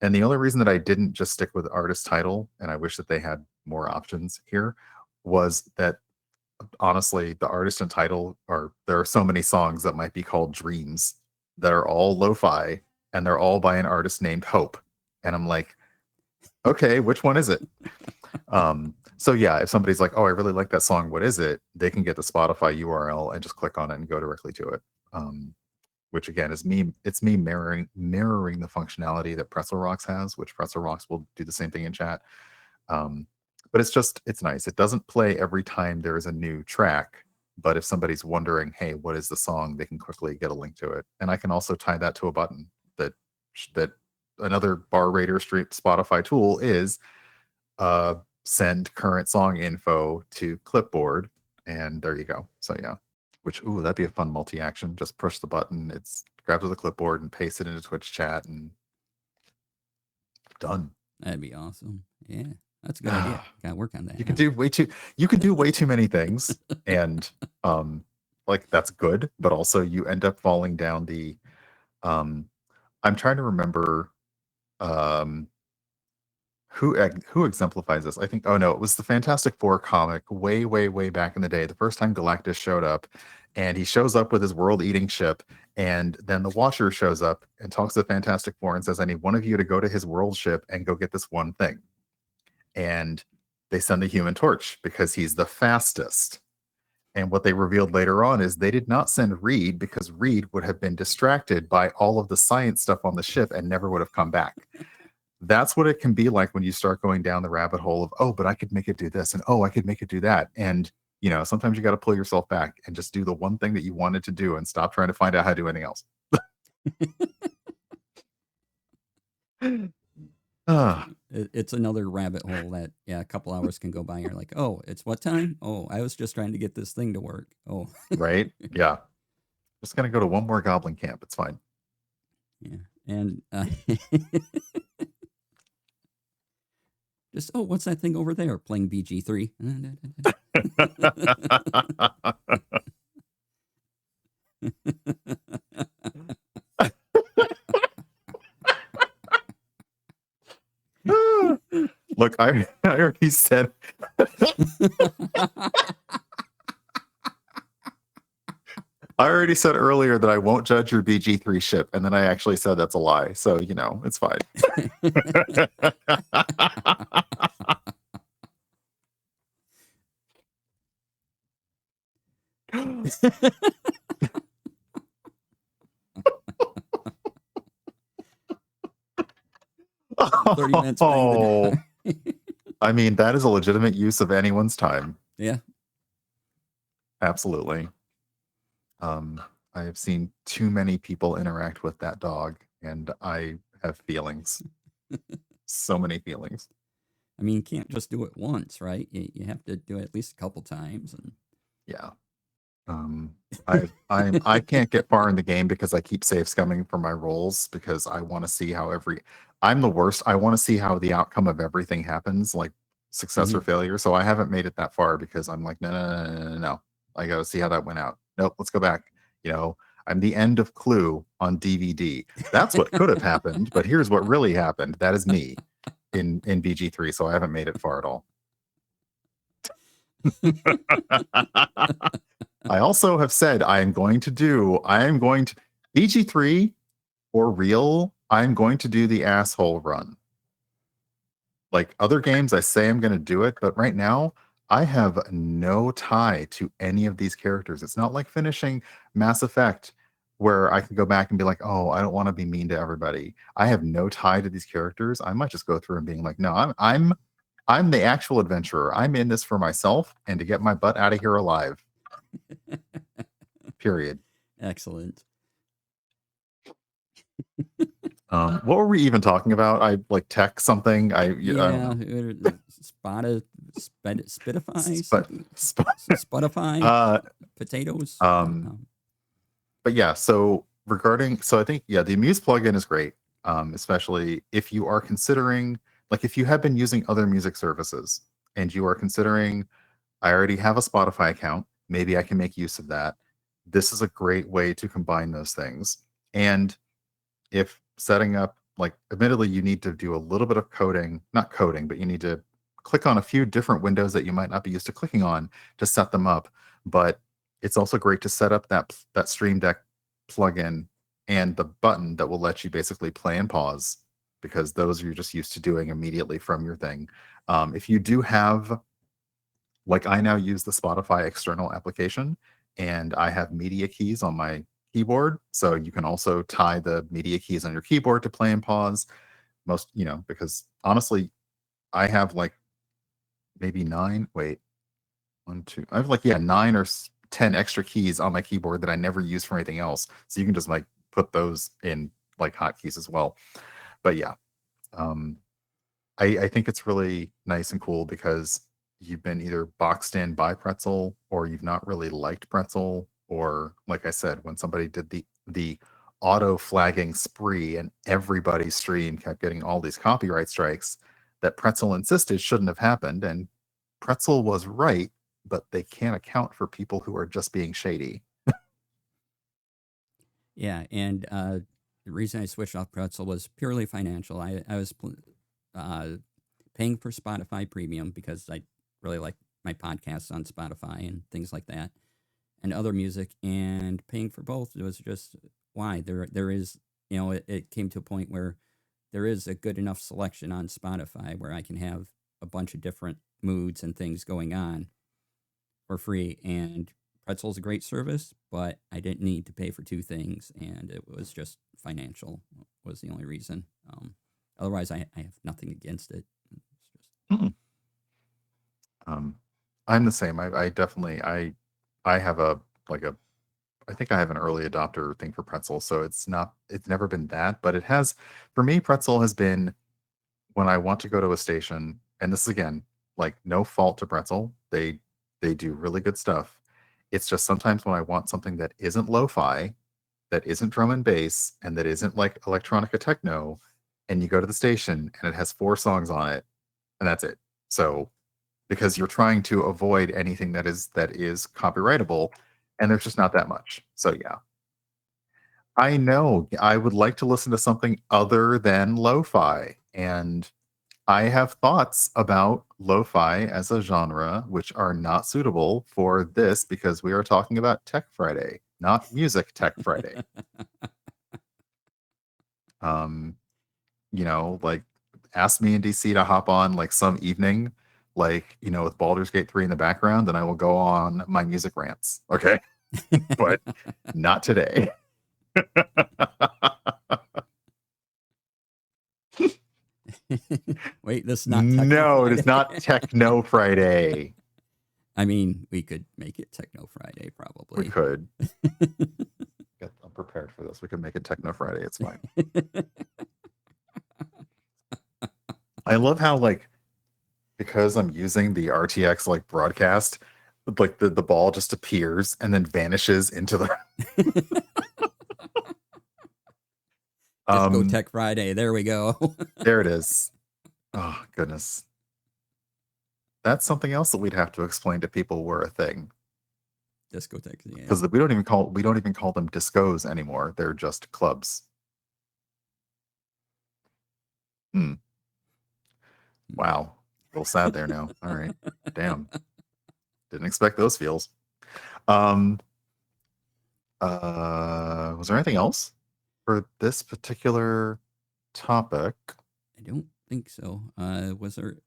And the only reason that I didn't just stick with artist title, and I wish that they had more options here, was that honestly, the artist and title there are so many songs that might be called Dreams that are all lo-fi, and they're all by an artist named Hope. And I'm like, Okay, which one is it? So yeah, if somebody's like, oh, I really like that song, what is it? They can get the Spotify URL and just click on it and go directly to it. Which again is me. It's me mirroring the functionality that Pretzel Rocks has, which Pretzel Rocks will do the same thing in chat. But it's nice. It doesn't play every time there is a new track. But if somebody's wondering, hey, what is the song, they can quickly get a link to it. And I can also tie that to a button that another bar rater street Spotify tool is send current song info to clipboard, and there you go. So yeah, which that'd be a fun multi-action. Just push the button, it's grabs with the clipboard and paste it into Twitch chat and done. That'd be awesome. Yeah. That's a good idea. Gotta work on that. You can do way too many things, and like that's good, but also you end up falling down the I'm trying to remember who exemplifies this. I think it was the Fantastic Four comic way back in the day, the first time Galactus showed up, and he shows up with his world-eating ship, and then the Watcher shows up and talks to the Fantastic Four and says, I need one of you to go to his world ship and go get this one thing. And they send the Human Torch because he's the fastest. And what they revealed later on is they did not send Reed because Reed would have been distracted by all of the science stuff on the ship and never would have come back. That's what it can be like when you start going down the rabbit hole of, oh, but I could make it do this, and oh, I could make it do that. And sometimes you got to pull yourself back and just do the one thing that you wanted to do and stop trying to find out how to do anything else. It's another rabbit hole that a couple hours can go by and you're like, oh, it's what time? Oh, I was just trying to get this thing to work. Oh. Right? Yeah. Just gonna go to one more goblin camp. It's fine. Yeah. And just, what's that thing over there? Playing BG3. Look, I already said earlier that I won't judge your BG3 ship, and then I actually said that's a lie. So, it's fine. Oh, 30 minutes playing I mean, that is a legitimate use of anyone's time. Yeah. Absolutely. I have seen too many people interact with that dog, and I have feelings. So many feelings. I mean, you can't just do it once, right? You have to do it at least a couple times. And yeah. I can't get far in the game because I keep save scumming for my rolls because I want to see how I'm the worst. I want to see how the outcome of everything happens, like success or failure. So I haven't made it that far because I'm like, no. I got to see how that went out. Nope, let's go back. I'm the end of Clue on DVD. That's what could have happened, but here's what really happened. That is me in BG3. So I haven't made it far at all. I also have said BG3 for real. I'm going to do the asshole run. Like other games, I say I'm going to do it, but right now I have no tie to any of these characters. It's not like finishing Mass Effect where I can go back and be like, oh, I don't want to be mean to everybody. I have no tie to these characters. I might just go through and being like, no, I'm the actual adventurer. I'm in this for myself and to get my butt out of here alive. Period. Excellent. What were we even talking about? I like tech something. Spitify, potatoes. But yeah, so I think the Amuse plugin is great, especially if you are considering, like if you have been using other music services and you are considering, I already have a Spotify account, maybe I can make use of that. This is a great way to combine those things. And if setting up, like admittedly you need to do a little bit of coding, not coding, but you need to click on a few different windows that you might not be used to clicking on to set them up. But it's also great to set up that Stream Deck plugin and the button that will let you basically play and pause because those you're just used to doing immediately from your thing. If you do have, like, I now use the Spotify external application, and I have media keys on my keyboard, so you can also tie the media keys on your keyboard to play and pause. Most, because honestly, I have like maybe nine. Wait, one, two. I have like, yeah, 9 or 10 extra keys on my keyboard that I never use for anything else. So you can just like put those in like hotkeys as well. But yeah, um, I think it's really nice and cool because you've been either boxed in by Pretzel, or you've not really liked Pretzel, or like I said, when somebody did the auto flagging spree and everybody's stream kept getting all these copyright strikes that Pretzel insisted shouldn't have happened, and Pretzel was right, but they can't account for people who are just being shady. Yeah, and the reason I switched off Pretzel was purely financial. I was paying for Spotify Premium because I really like my podcasts on Spotify and things like that, and other music. And paying for both was just why there is, it came to a point where there is a good enough selection on Spotify where I can have a bunch of different moods and things going on for free. And Pretzel's a great service, but I didn't need to pay for two things, and it was just financial was the only reason. Otherwise, I have nothing against it. It's just Mhm. I'm the same. I definitely I have a like a I think I have an early adopter thing for Pretzel, so it's never been that, but it has, for me, Pretzel has been when I want to go to a station, and this is again, like, no fault to Pretzel. They do really good stuff. It's just sometimes when I want something that isn't lo-fi, that isn't drum and bass, and that isn't like electronica techno, and you go to the station and it has 4 songs on it, and that's it. So because you're trying to avoid anything that is copyrightable, and there's just not that much. So yeah. I know. I would like to listen to something other than lo-fi, and I have thoughts about lo-fi as a genre which are not suitable for this because we are talking about Tech Friday, not Music Tech Friday. Um, like, ask me and DC to hop on like some evening, like, with Baldur's Gate 3 in the background, and I will go on my music rants. Okay. But not today. Wait, this is not Techno No, it Friday. is not Techno Friday. I mean, we could make it Techno Friday, We probably. could. I'm prepared for this. We can make it Techno Friday. It's fine. I love how, like, because I'm using the RTX like broadcast, like the ball just appears and then vanishes into the Disco Tech Friday. There we go. there it is. Oh goodness. That's something else that we'd have to explain to people were a thing. Discotheques, yeah. Because we don't even call them discos anymore. They're just clubs. Wow. A little sad there now. All right. Damn. Didn't expect those feels. Was there anything else for this particular topic? I don't think so. Was there?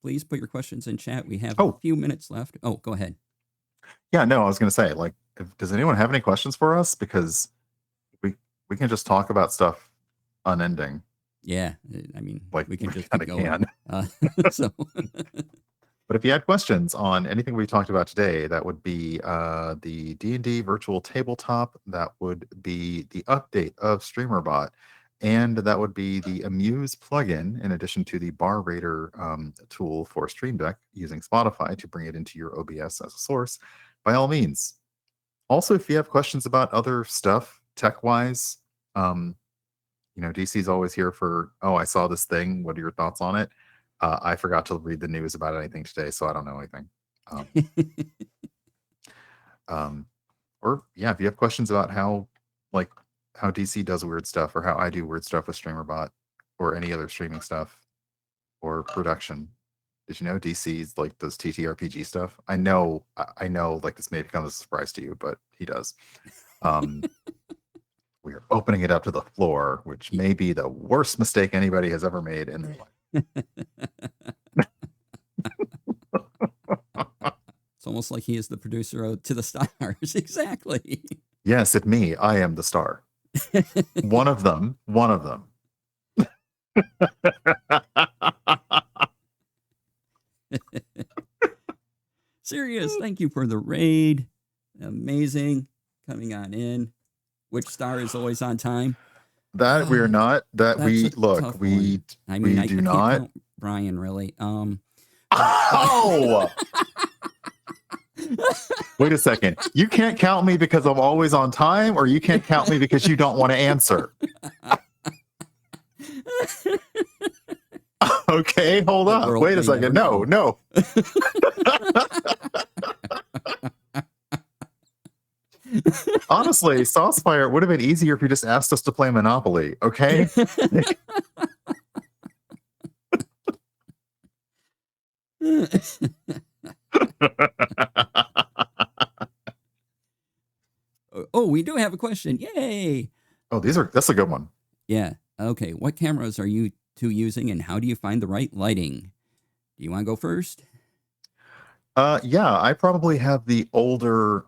Please put your questions in chat. We have Oh. a few minutes left. Oh, go ahead. Yeah, no, I was going to say, like, does anyone have any questions for us? Because we can just talk about stuff unending. Yeah, I mean, Like, we can we just kinda keep going. So, But if you had questions on anything we talked about today, that would be the D&D virtual tabletop, that would be the update of Streamer.Bot, and that would be the Amuse plugin, in addition to the Bar Raider tool for Stream Deck, using Spotify to bring it into your OBS as a source. By all means. Also, if you have questions about other stuff tech-wise, DC's always here for, oh, I saw this thing. What are your thoughts on it? I forgot to read the news about anything today, so I don't know anything. Or yeah, if you have questions about how DC does weird stuff, or how I do weird stuff with Streamer.Bot, or any other streaming stuff or production. Did you know DC's like does TTRPG stuff? I know, like, this may come as a surprise to you, but he does. we are opening it up to the floor, which may be the worst mistake anybody has ever made in their life. It's almost like he is the producer of To the Stars. Exactly. Yes, it's me. I am the star. One of them. Serious, thank you for the raid. Amazing. Coming on in. Which star is always on time? That we're not. That That's we a look. tough We one. I mean, we I do can't not. count Brian really. Oh! Wait a second. You can't count me because I'm always on time, or you can't count me because you don't want to answer. Okay, hold up. Wait a second. No. Honestly, Saucefire, it would have been easier if you just asked us to play Monopoly, okay? Oh, we do have a question. Yay. Oh, that's a good one. Yeah. Okay. What cameras are you two using and how do you find the right lighting? Do you want to go first? Yeah, I probably have the older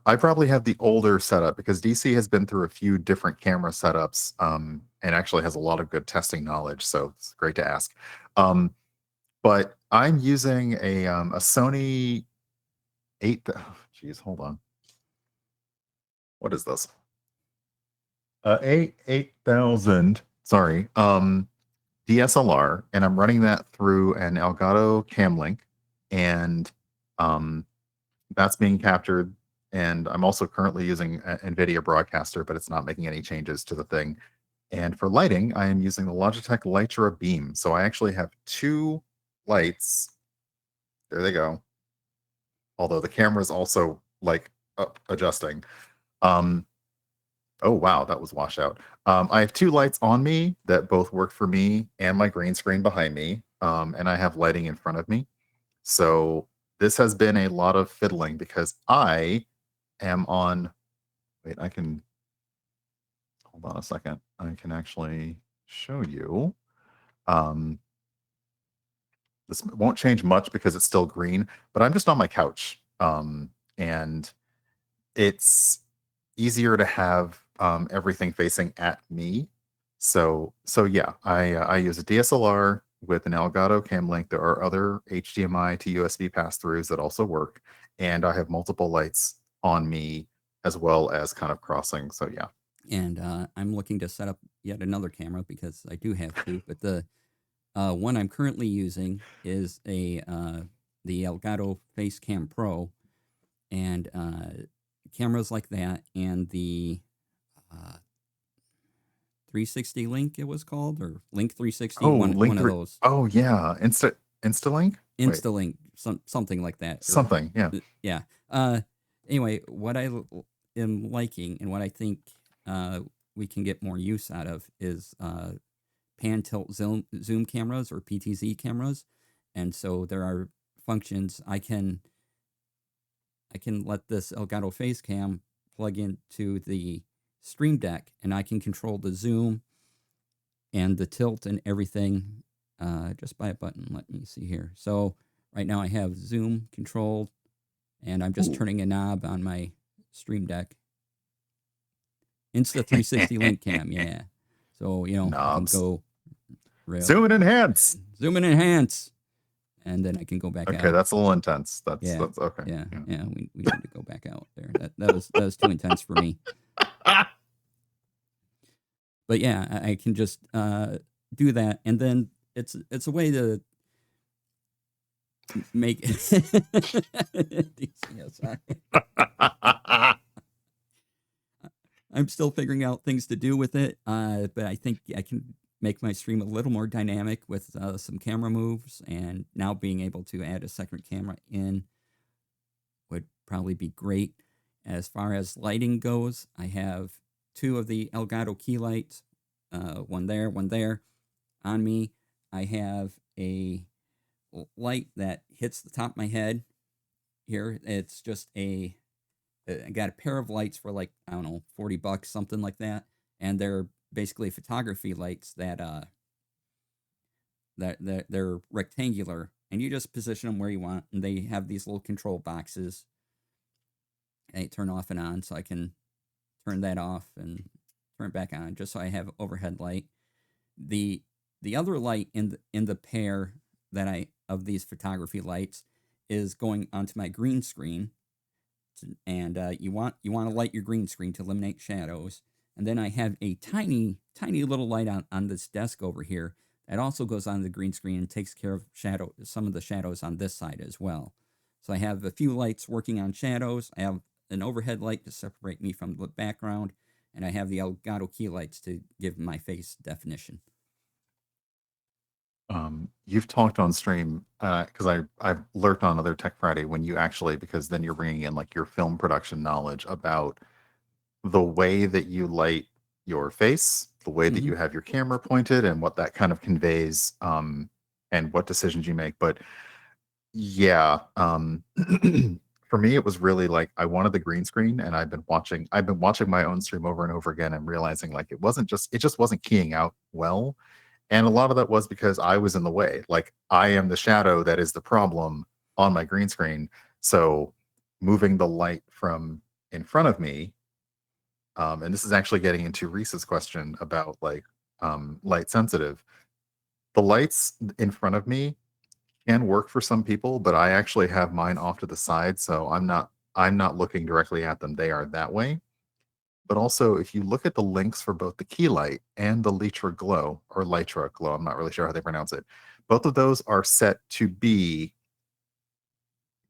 setup because DC has been through a few different camera setups, and actually has a lot of good testing knowledge, so it's great to ask. But I'm using a Sony 8. Geez, hold on. What is this? 8000. Sorry, DSLR, and I'm running that through an Elgato Cam Link, and that's being captured. And I'm also currently using an NVIDIA Broadcaster, but it's not making any changes to the thing. And for lighting, I am using the Logitech Lytra Beam. So I actually have 2 lights. There they go. Although the camera is also like adjusting. Oh, wow, that was washed out. I have 2 lights on me that both work for me and my green screen behind me. And I have lighting in front of me. So this has been a lot of fiddling because I am on. Wait, I can. Hold on a second. I can actually show you. This won't change much because it's still green, but I'm just on my couch. And it's easier to have everything facing at me. So yeah, I use a DSLR with an Elgato Cam Link. There are other HDMI to USB pass-throughs that also work, and I have multiple lights on me as well as kind of crossing. So yeah. And I'm looking to set up yet another camera because I do have 2, but the one I'm currently using is the Elgato Facecam Pro, and cameras like that, and the 360 Link it was called, or Link 360. Oh, one of those. Oh yeah, InstaLink. InstaLink, something like that. Something, yeah. Yeah. Anyway, what I am liking and what I think we can get more use out of is pan tilt zoom cameras, or PTZ cameras. And so there are functions I can let this Elgato Facecam plug into the Stream Deck, and I can control the zoom and the tilt and everything just by a button. Let me see here. So right now I have zoom controlled, and I'm just turning a knob on my Stream Deck. Insta 360 Link Cam, yeah. So, Knobs. I can go zoom and enhance. Zoom and enhance. And then I can go back out. Okay, that's a little intense. That's okay. Yeah. We need to go back out there. That was too intense for me. But yeah, I can just do that, and then it's a way to make. I'm still figuring out things to do with it, but I think I can make my stream a little more dynamic with some camera moves, and now being able to add a second camera in would probably be great. As far as lighting goes, I have 2 of the Elgato key lights, one there on me. I have a light that hits the top of my head here. It's just I got a pair of lights for like, I don't know, $40, something like that. and they're basically photography lights that they're rectangular, and you just position them where you want, and they have these little control boxes. They turn off and on, so I can turn that off and turn it back on, just so I have overhead light. The other light in the pair that I of these photography lights is going onto my green screen, and you want to light your green screen to eliminate shadows. And then I have a tiny little light on this desk over here that also goes on the green screen and takes care of some of the shadows on this side as well. So I have a few lights working on shadows. I have an overhead light to separate me from the background, and I have the Elgato key lights to give my face definition. You've talked on stream because I've lurked on other Tech Friday when you actually, because then you're bringing in like your film production knowledge about the way that you light your face, the way that you have your camera pointed, and what that kind of conveys, and what decisions you make. But yeah, for me, it was really like I wanted the green screen, and I've been watching my own stream over and over again, and realizing like it just wasn't keying out well. And a lot of that was because I was in the way. Like I am the shadow that is the problem on my green screen. So moving the light from in front of me, and this is actually getting into Reese's question about like light sensitive. The lights in front of me can work for some people, but I actually have mine off to the side, so I'm not looking directly at them. They are that way. But also, if you look at the links for both the key light and the Litra Glow, or Litra Glow, I'm not really sure how they pronounce it. Both of those are set to be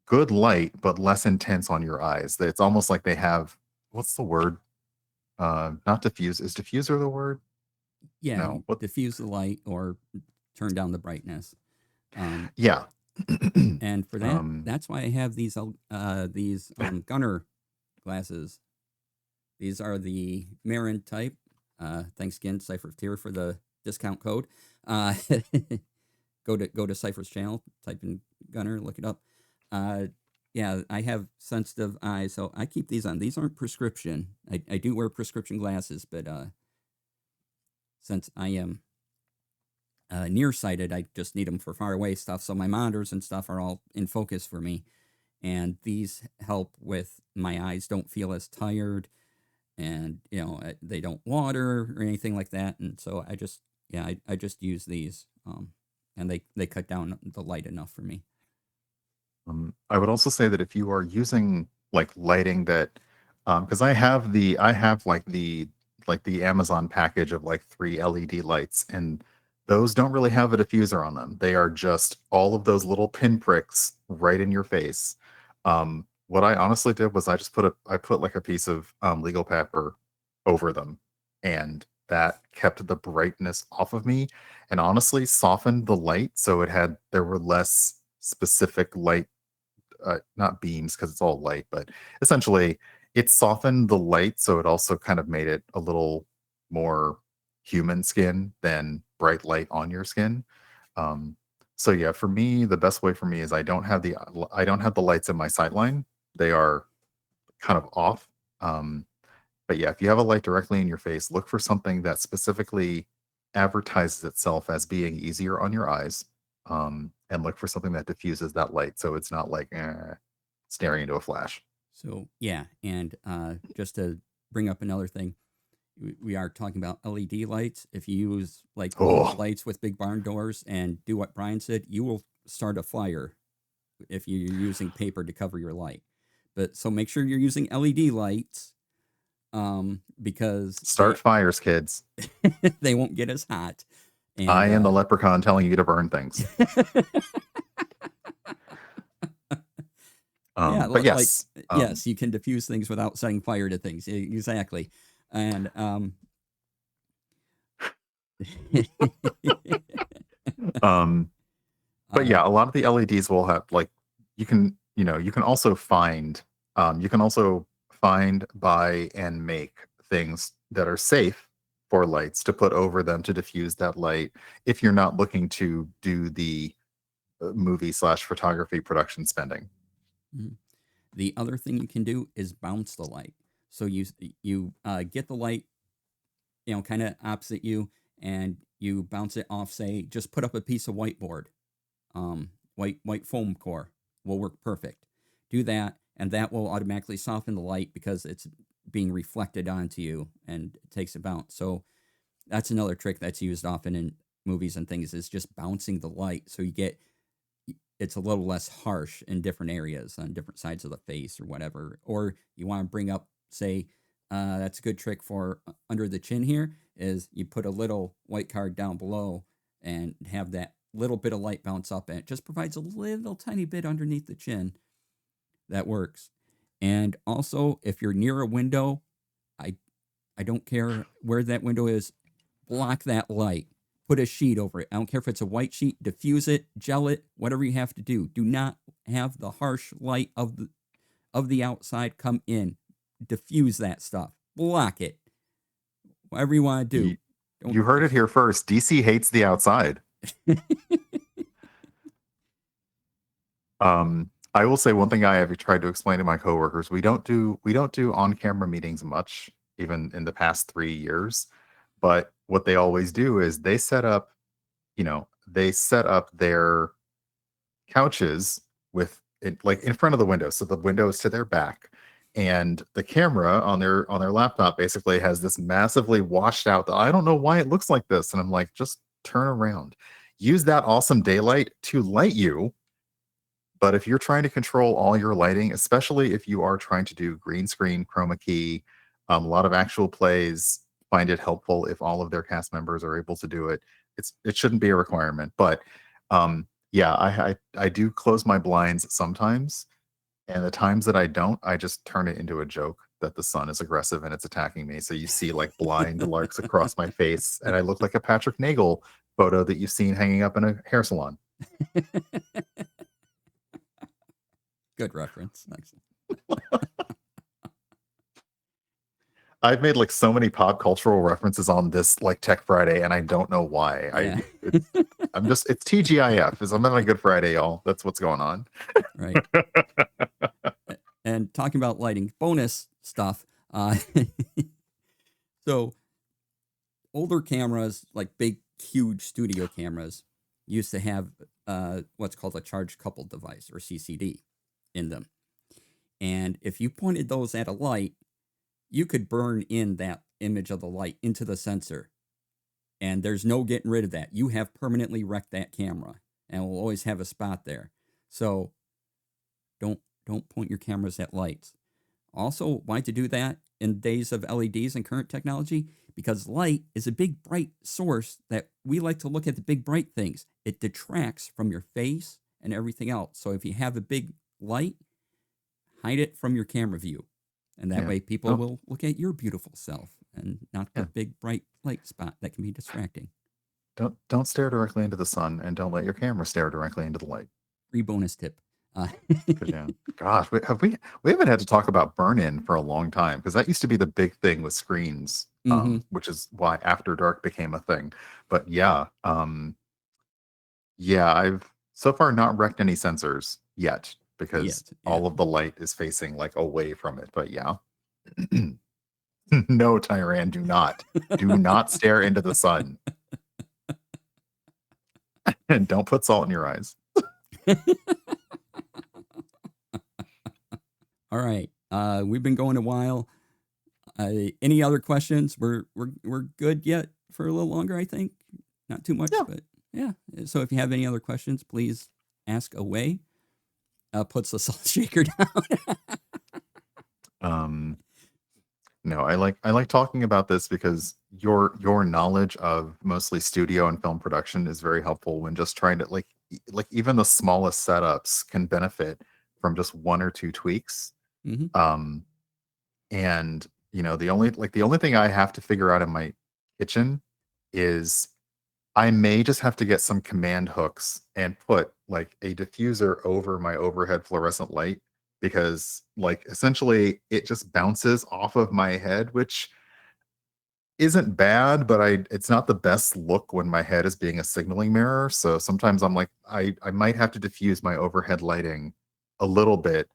good light, but less intense on your eyes. It's almost like they have, what's the word? Not diffuse. Is diffuser the word? Yeah, No. What? diffuse the light or turn down the brightness. Yeah. And for that, that's why I have these gunner glasses. These are the Marin type. Thanks again, Cypher Tier, for the discount code. Go to Cypher's channel, type in gunner, look it up. Yeah, I have sensitive eyes, so I keep these on. These aren't prescription. I do wear prescription glasses, but since I am nearsighted, I just need them for far away stuff. So my monitors and stuff are all in focus for me, and these help with my eyes don't feel as tired, and they don't water or anything like that. And so I just use these, and they cut down the light enough for me. I would also say that if you are using like lighting that, because I have the Amazon package of like 3 LED lights, and those don't really have a diffuser on them. They are just all of those little pinpricks right in your face. What I honestly did was I put like a piece of legal paper over them, and that kept the brightness off of me, and honestly softened the light, so there were less specific light, not beams because it's all light, but essentially it softened the light, so it also kind of made it a little more human skin than bright light on your skin. So yeah, for me, the best way for me is I don't have the lights in my sightline. They are kind of off. But yeah, if you have a light directly in your face, look for something that specifically advertises itself as being easier on your eyes, and look for something that diffuses that light, so it's not like staring into a flash. So yeah, and just to bring up another thing, we are talking about LED lights. If you use like lights with big barn doors and do what Brian said, you will start a fire if you're using paper to cover your light. But so make sure you're using LED lights, because Start fires, kids. they won't get as hot. And, I am the leprechaun telling you to burn things. Yeah, but yes, yes, you can diffuse things without setting fire to things. Exactly. And but yeah, a lot of the LEDs will have like you can also find, buy, and make things that are safe for lights to put over them to diffuse that light if you're not looking to do the movie/photography production spending. The other thing you can do is bounce the light. So you get the light kind of opposite you, and you bounce it off. Say, just put up a piece of whiteboard, white foam core will work perfect. Do that, and that will automatically soften the light because it's being reflected onto you and it takes a bounce. So that's another trick that's used often in movies and things, is just bouncing the light so you get it's a little less harsh in different areas on different sides of the face or whatever. Or you want to bring up, say, that's a good trick for under the chin here, is you put a little white card down below and have that little bit of light bounce up, and it just provides a little tiny bit underneath the chin. That works. And also, if you're near a window, I I don't care where that window is, block that light. Put a sheet over it. I don't care if it's a white sheet, diffuse it, gel it, whatever you have to do. Do not have the harsh light of the outside come in. Diffuse that stuff. Block it. Whatever you want to do. You heard it here first. DC hates the outside. I will say one thing I have tried to explain to my coworkers: we don't do on-camera meetings much, even in the past 3 years. But what they always do is they set up their couches with it, like in front of the window, so the window is to their back, and the camera on their laptop basically has this massively washed out. I don't know why it looks like this, and I'm like, just turn around, use that awesome daylight to light you. But if you're trying to control all your lighting, especially if you are trying to do green screen, chroma key, a lot of actual plays find it helpful if all of their cast members are able to do it. It shouldn't be a requirement, but yeah, I do close my blinds sometimes, and the times that I don't, I just turn it into a joke that the sun is aggressive and it's attacking me. So you see like blind larks across my face, and I look like a Patrick Nagel photo that you've seen hanging up in a hair salon. Good reference. I've made like so many pop cultural references on this like Tech Friday, and I don't know why. Yeah. It's TGIF. I'm on a good Friday, y'all. That's what's going on. Right. And talking about lighting, bonus stuff. So older cameras, like big, huge studio cameras, used to have what's called a charge coupled device, or CCD, in them. And if you pointed those at a light, you could burn in that image of the light into the sensor. And there's no getting rid of that. You have permanently wrecked that camera, and will always have a spot there. So don't point your cameras at lights. Also, why to do that in days of LEDs and current technology? Because light is a big bright source that we like to look at the big bright things. It detracts from your face and everything else. So if you have a big light, hide it from your camera view. And that way people will look at your beautiful self and not the big bright light spot that can be distracting. Don't stare directly into the sun, and don't let your camera stare directly into the light. Free bonus tip. Yeah. Gosh, we haven't had to talk about burn-in for a long time, because that used to be the big thing with screens, which is why After Dark became a thing. But yeah, I've so far not wrecked any sensors yet, because all of the light is facing like away from it. But yeah. No, Tyran, do not stare into the sun. And don't put salt in your eyes. All right. We've been going a while. Any other questions? We're good yet for a little longer, I think. Not too much, but yeah. So if you have any other questions, please ask away. Puts the salt shaker down. No, I like talking about this because your knowledge of mostly studio and film production is very helpful when just trying to like even the smallest setups can benefit from just one or two tweaks. And the only thing I have to figure out in my kitchen is I may just have to get some command hooks and put like a diffuser over my overhead fluorescent light, because like essentially it just bounces off of my head, which isn't bad, but it's not the best look when my head is being a signaling mirror. So sometimes I'm like, I might have to diffuse my overhead lighting a little bit,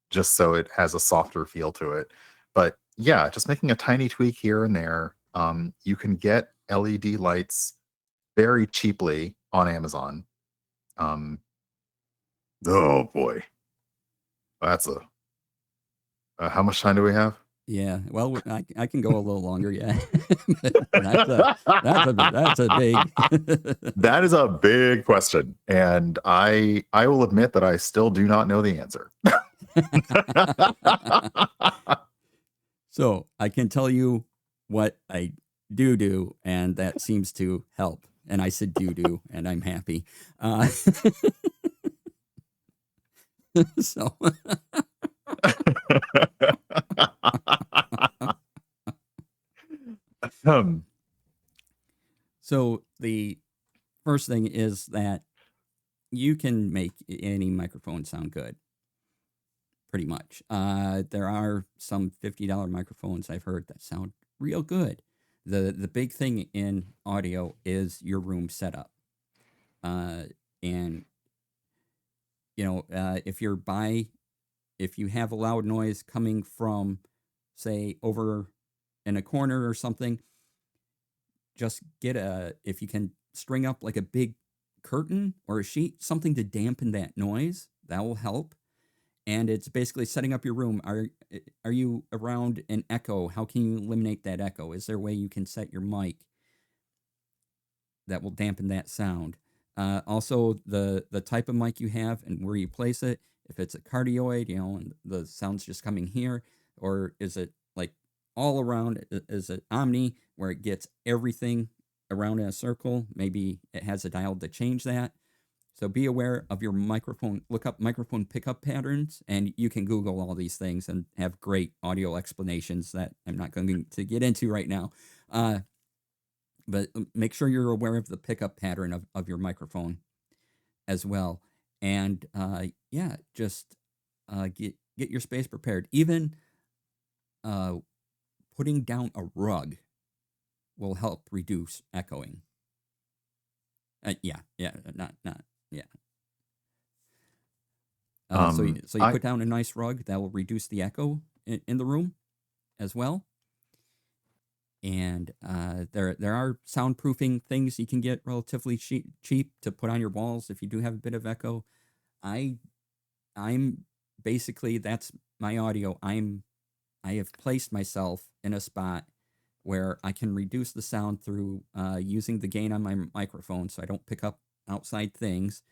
just so it has a softer feel to it. But yeah, just making a tiny tweak here and there. You can get LED lights very cheaply on Amazon. Um, oh boy, that's a how much time do we have? Yeah, well, I can go a little longer. Yeah, that's a big. That is a big question, and I will admit that I still do not know the answer. So I can tell you what I do, and that seems to help. And I said do, and I'm happy. So um, so the first thing is that you can make any microphone sound good, pretty much. There are some $50 microphones I've heard that sound real good. The big thing in audio is your room setup. And you know, if you have a loud noise coming from, say, over in a corner or something, just if you can string up like a big curtain or a sheet, something to dampen that noise, that will help. And it's basically setting up your room. Are you around an echo? How can you eliminate that echo? Is there a way you can set your mic that will dampen that sound? Also, the type of mic you have and where you place it. If it's a cardioid, you know, and the sound's just coming here, or is it like all around? Is it omni, where it gets everything around in a circle? Maybe it has a dial to change that. So be aware of your microphone. Look up microphone pickup patterns, and you can Google all these things and have great audio explanations that I'm not going to get into right now. But make sure you're aware of the pickup pattern of your microphone as well. And yeah, just get your space prepared. Even putting down a rug will help reduce echoing. Yeah, not yeah. So you put down a nice rug that will reduce the echo in the room as well. And there are soundproofing things you can get relatively cheap to put on your walls if you do have a bit of echo. I'm basically, that's my audio. I have placed myself in a spot where I can reduce the sound through using the gain on my microphone, so I don't pick up outside things.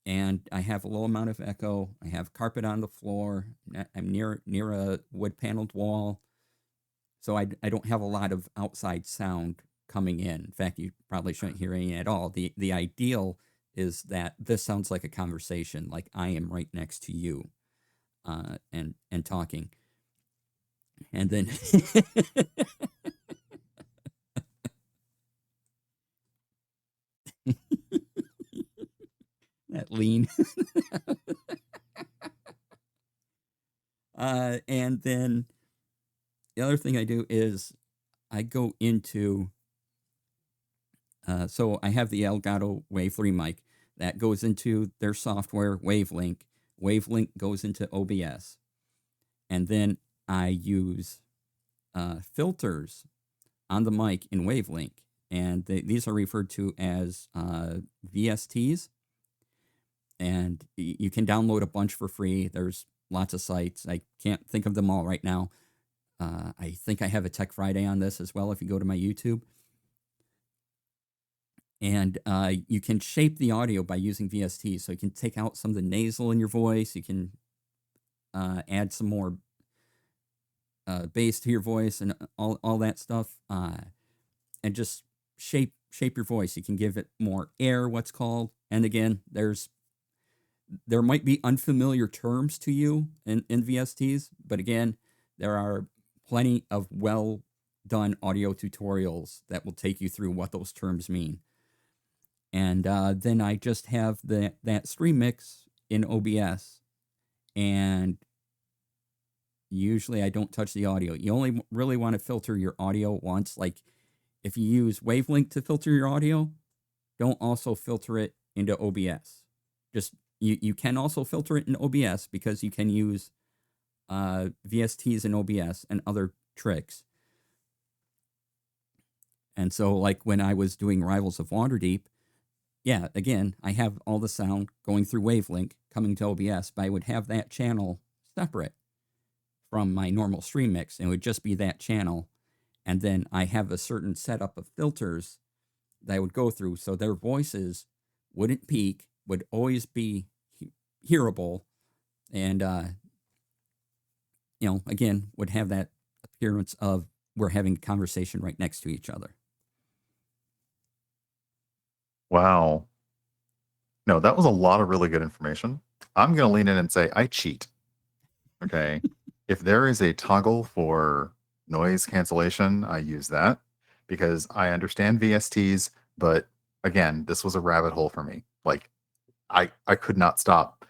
And I have a low amount of echo. I have carpet on the floor. I'm near a wood paneled wall. So I don't have a lot of outside sound coming in. In fact, you probably shouldn't hear any at all. The ideal is that this sounds like a conversation, like I am right next to you, and talking. And then that lean. And then the other thing I do is I go into, so I have the Elgato Wave 3 mic that goes into their software, Wavelink. Wavelink goes into OBS. And then I use filters on the mic in Wavelink. And these are referred to as VSTs. And you can download a bunch for free. There's lots of sites. I can't think of them all right now. I think I have a Tech Friday on this as well if you go to my YouTube. And you can shape the audio by using VSTs. So you can take out some of the nasal in your voice. You can add some more bass to your voice and all that stuff. And just shape your voice. You can give it more air, what's called. And again, there might be unfamiliar terms to you in VSTs, but again, there are plenty of well done audio tutorials that will take you through what those terms mean. And then I just have that stream mix in OBS, and usually I don't touch the audio. You only really want to filter your audio once. Like if you use Wavelink to filter your audio, don't also filter it into OBS. Just you can also filter it in OBS because you can use VSTs in OBS and other tricks. And so, like when I was doing Rivals of Waterdeep, yeah, again, I have all the sound going through Wavelink coming to OBS, but I would have that channel separate from my normal stream mix. And it would just be that channel. And then I have a certain setup of filters that I would go through so their voices wouldn't peak, would always be hearable, and, again, would have that appearance of we're having a conversation right next to each other. Wow. No, that was a lot of really good information. I'm going to lean in and say I cheat. Okay. If there is a toggle for noise cancellation, I use that because I understand VSTs, but again, this was a rabbit hole for me. Like I could not stop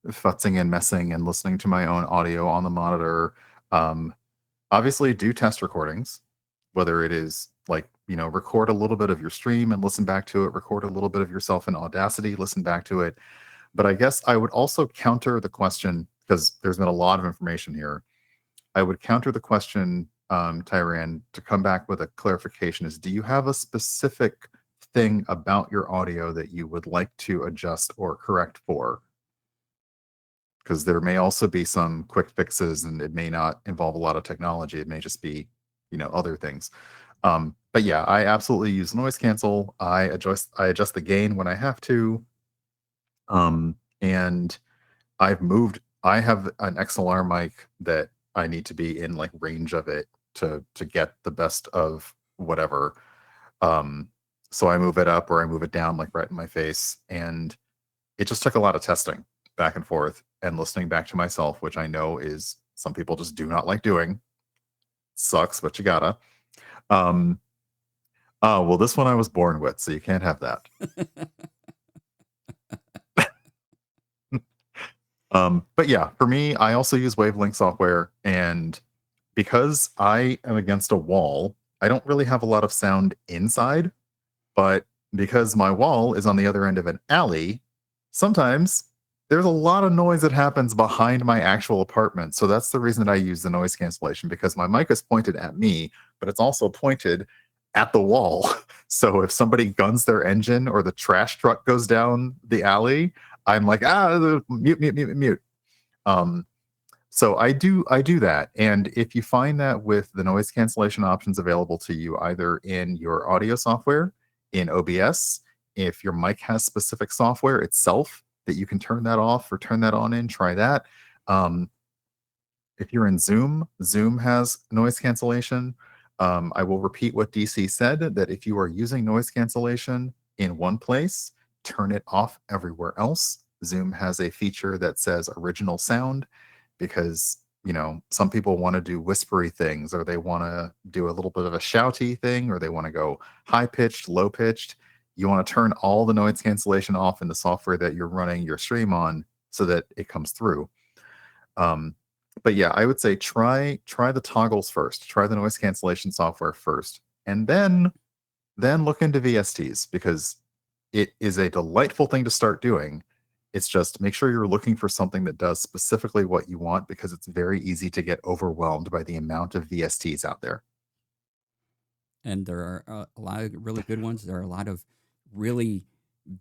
futzing and messing and listening to my own audio on the monitor. Obviously do test recordings, whether it is like, record a little bit of your stream and listen back to it, record a little bit of yourself in Audacity, listen back to it. But I guess I would also counter the question, because there's been a lot of information here. I would counter the question, Tyran, to come back with a clarification is, do you have a specific thing about your audio that you would like to adjust or correct for? Because there may also be some quick fixes and it may not involve a lot of technology. It may just be, other things. But yeah, I absolutely use noise cancel. I adjust the gain when I have to. And I have an XLR mic that I need to be in like range of it to get the best of whatever. So I move it up or I move it down like right in my face. And it just took a lot of testing back and forth and listening back to myself, which I know is some people just do not like doing. Sucks, but you gotta. Oh, well, this one I was born with, so you can't have that. But yeah, for me, I also use Wavelink software, and because I am against a wall, I don't really have a lot of sound inside, but because my wall is on the other end of an alley, sometimes there's a lot of noise that happens behind my actual apartment. So that's the reason that I use the noise cancellation, because my mic is pointed at me, but it's also pointed at the wall. So if somebody guns their engine or the trash truck goes down the alley, I'm like, mute. So I do that. And if you find that with the noise cancellation options available to you, either in your audio software, in OBS, if your mic has specific software itself that you can turn that off or turn that on in, try that. If you're in Zoom, Zoom has noise cancellation. I will repeat what DC said, that if you are using noise cancellation in one place, turn it off everywhere else. Zoom has a feature that says original sound, because some people want to do whispery things, or they want to do a little bit of a shouty thing, or they want to go high pitched, low pitched. You want to turn all the noise cancellation off in the software that you're running your stream on so that it comes through. But yeah, I would say try the toggles first. Try the noise cancellation software first, and then look into VSTs, because it is a delightful thing to start doing. It's just make sure you're looking for something that does specifically what you want, because it's very easy to get overwhelmed by the amount of VSTs out there. And there are a lot of really good ones. There are a lot of really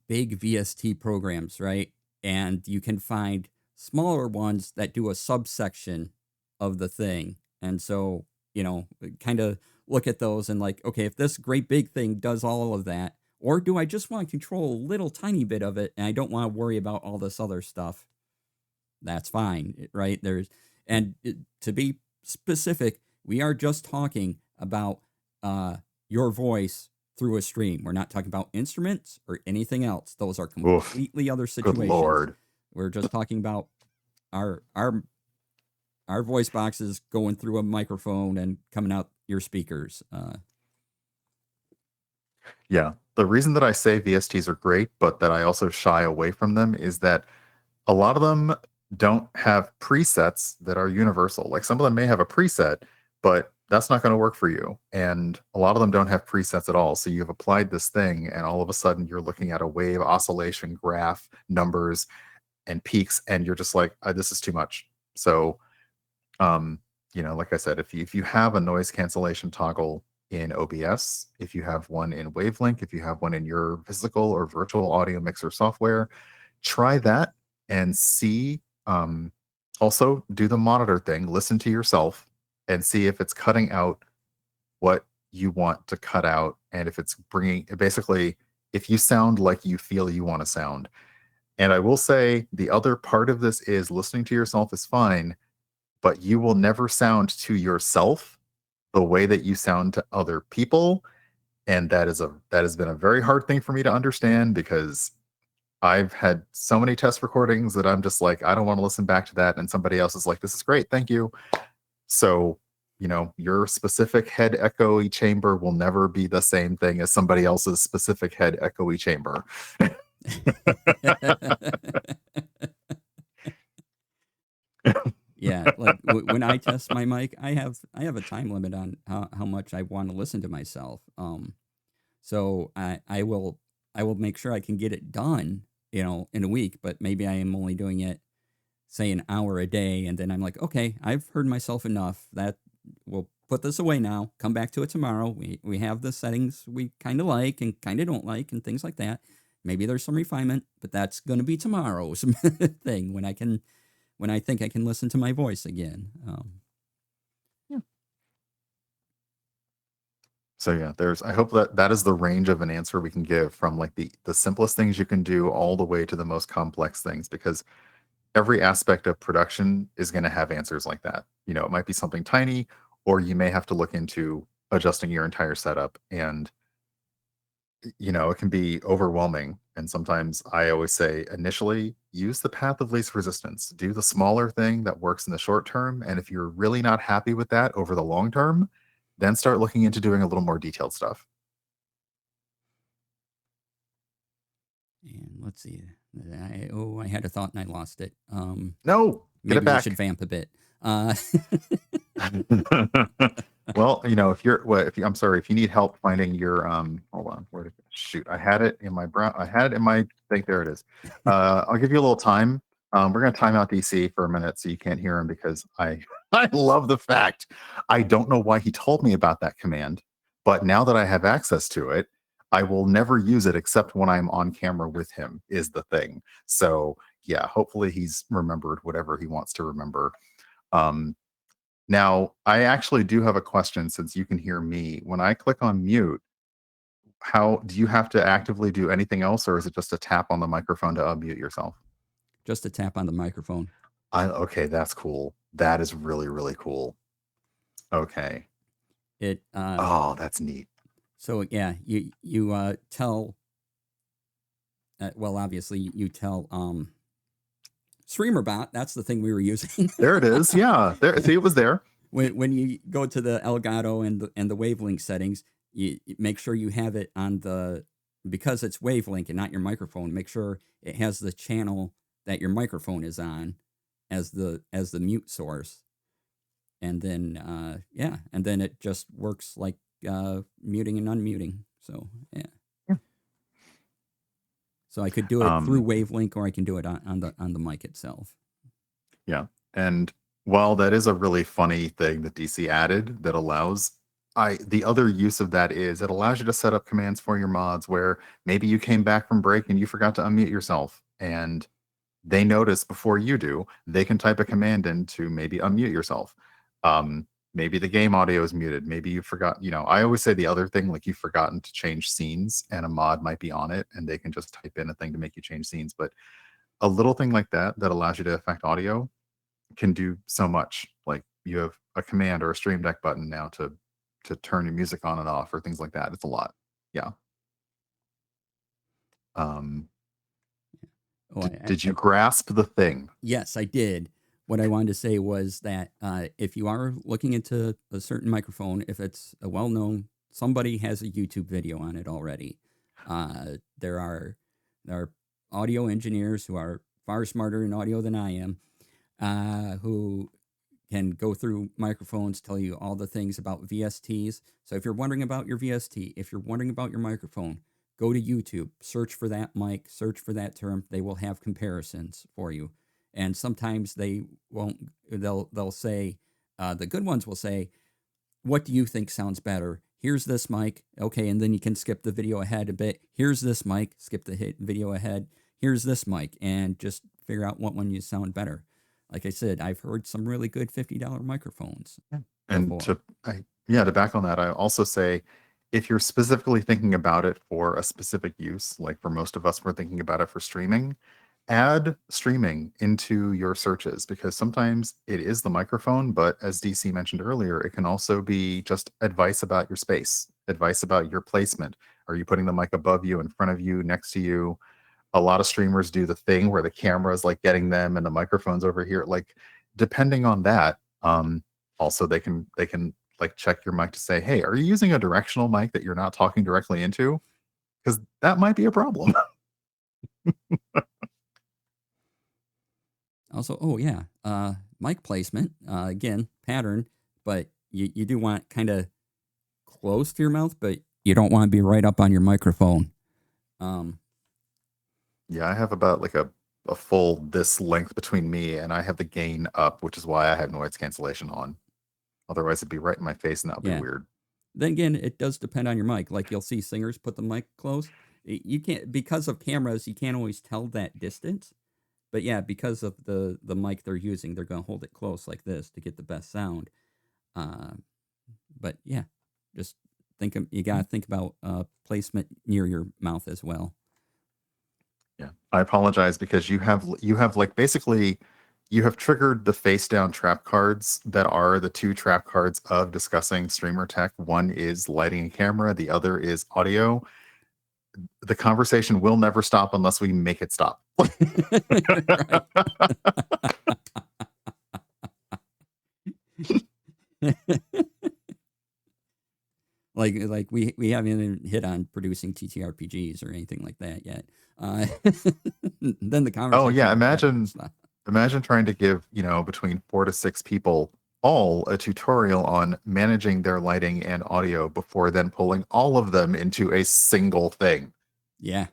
big VST programs, right? And you can find smaller ones that do a subsection of the thing. And so, kind of look at those and like, okay, if this great big thing does all of that, or do I just want to control a little tiny bit of it and I don't want to worry about all this other stuff? That's fine, right? To be specific, we are just talking about your voice through a stream. We're not talking about instruments or anything else. Those are completely other situations. Good Lord. We're just talking about our voice boxes going through a microphone and coming out your speakers. Yeah. The reason that I say VSTs are great, but that I also shy away from them, is that a lot of them don't have presets that are universal. Like some of them may have a preset, but that's not going to work for you. And a lot of them don't have presets at all. So you've applied this thing and all of a sudden you're looking at a wave oscillation graph, numbers and peaks, and you're just like, this is too much. So like I said, if you have a noise cancellation toggle in OBS, if you have one in Wavelink, if you have one in your physical or virtual audio mixer software, try that and see. Also, do the monitor thing, listen to yourself and see if it's cutting out what you want to cut out. And if it's bringing, basically, if you sound like you feel you want to sound. And I will say the other part of this is listening to yourself is fine, but you will never sound to yourself the way that you sound to other people. And that has been a very hard thing for me to understand, because I've had so many test recordings that I'm just like, I don't want to listen back to that. And somebody else is like, this is great, thank you. So, your specific head echoey chamber will never be the same thing as somebody else's specific head echoey chamber. Yeah, like when I test my mic, I have a time limit on how much I want to listen to myself. So I will make sure I can get it done, in a week, but maybe I am only doing it, say, an hour a day, and then I'm like, okay, I've heard myself enough. That we'll put this away now. Come back to it tomorrow. We have the settings we kind of like and kind of don't like and things like that. Maybe there's some refinement, but that's going to be tomorrow's thing when I think I can listen to my voice again. Yeah. So yeah, I hope that is the range of an answer we can give, from like the simplest things you can do all the way to the most complex things, because every aspect of production is going to have answers like that. It might be something tiny, or you may have to look into adjusting your entire setup, and it can be overwhelming. And sometimes I always say, initially, use the path of least resistance. Do the smaller thing that works in the short term. And if you're really not happy with that over the long term, then start looking into doing a little more detailed stuff. And let's see. I had a thought and I lost it. No, get it Maybe we back. should vamp a bit. Well, I'm sorry, if you need help finding your hold on, where did shoot? I had it in my thing. There it is. I'll give you a little time. We're gonna time out DC for a minute so you can't hear him, because I I love the fact I don't know why he told me about that command, but now that I have access to it, I will never use it except when I'm on camera with him, is the thing. So yeah, hopefully he's remembered whatever he wants to remember. Um, Now, I actually do have a question, since you can hear me. When I click on mute, how do you have to actively do anything else, or is it just a tap on the microphone to unmute yourself? Just a tap on the microphone. Okay, that's cool. That is really, really cool. Okay. Oh, that's neat. So yeah, you tell. Well, obviously you tell Streamer.Bot. That's the thing we were using. There it is. Yeah. There. See, it was there. When you go to the Elgato and the wavelength settings, you make sure you have it on because it's wavelength and not your microphone. Make sure it has the channel that your microphone is on as the mute source, and then and then it just works like muting and unmuting. So yeah. So I could do it through wavelength, or I can do it on the mic itself. Yeah. And while that is a really funny thing that DC added that allows, the other use of that is it allows you to set up commands for your mods where maybe you came back from break and you forgot to unmute yourself, and they notice before you do. They can type a command in to maybe unmute yourself. Maybe the game audio is muted. Maybe you forgot, I always say the other thing, like you've forgotten to change scenes and a mod might be on it and they can just type in a thing to make you change scenes. But a little thing like that allows you to affect audio can do so much. Like you have a command or a Stream Deck button now to turn your music on and off or things like that. It's a lot. Yeah. Did you grasp the thing? Yes, I did. What I wanted to say was that if you are looking into a certain microphone, if it's a well-known, somebody has a YouTube video on it already. There are audio engineers who are far smarter in audio than I am, who can go through microphones, tell you all the things about VSTs. So if you're wondering about your VST, if you're wondering about your microphone, go to YouTube, search for that mic, search for that term. They will have comparisons for you. And sometimes they won't, they'll say The good ones will say, what do you think sounds better? Here's this mic. Okay. And then you can skip the video ahead a bit. Here's this mic. Skip the video ahead. Here's this mic. And just figure out what one you sound better. Like I said, I've heard some really good $50 microphones. And to back on that, I also say, if you're specifically thinking about it for a specific use, like for most of us, we're thinking about it for streaming, add streaming into your searches, because sometimes it is the microphone, but as DC mentioned earlier, it can also be just advice about your space, advice about your placement. Are you putting the mic above you, in front of you, next to you? A lot of streamers do the thing where the camera is like getting them and the microphone's over here. Like, depending on that, also they can like check your mic to say, hey, are you using a directional mic that you're not talking directly into? Because that might be a problem. Also, mic placement, again, pattern, but you do want kind of close to your mouth, but you don't want to be right up on your microphone. Yeah, I have about like a full this length between me, and I have the gain up, which is why I have noise cancellation on. Otherwise, it'd be right in my face, and that would be weird. Then again, it does depend on your mic. Like, you'll see singers put the mic close. You can't, because of cameras, you can't always tell that distance. But yeah, because of the mic they're using, they're going to hold it close like this to get the best sound. But yeah, just you got to think about placement near your mouth as well. Yeah, I apologize, because you have like basically you have triggered the face down trap cards that are the two trap cards of discussing streamer tech. One is lighting and camera, the other is audio. The conversation will never stop unless we make it stop. like we haven't even hit on producing TTRPGs or anything like that yet. Then the conversation. Oh yeah, imagine trying to give, between 4 to 6 people all a tutorial on managing their lighting and audio before then pulling all of them into a single thing. Yeah.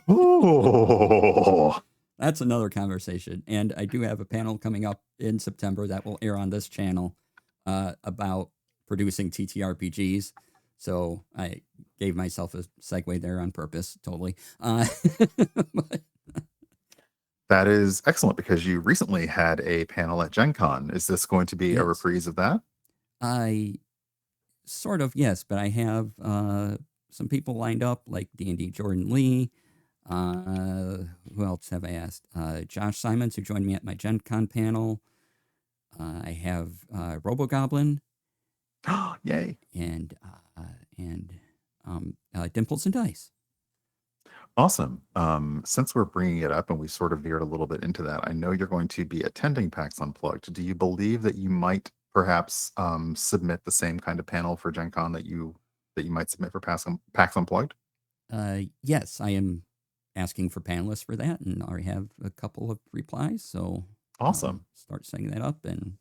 Oh. That's another conversation. And I do have a panel coming up in September that will air on this channel about producing TTRPGs. So I gave myself a segue there on purpose, totally. But that is excellent, because you recently had a panel at Gen Con. Is this going to be a reprise of that? Sort of, yes, but I have some people lined up, like D&D Jordan Lee. Who else have I asked? Josh Simons, who joined me at my Gen Con panel. I have RoboGoblin. Yay. And Dimples and Dice. Awesome. Since we're bringing it up and we sort of veered a little bit into that, I know you're going to be attending PAX Unplugged. Do you believe that you might perhaps submit the same kind of panel for Gen Con that you might submit for PAX Unplugged? Yes, I am asking for panelists for that, and I already have a couple of replies. So awesome. Start setting that up and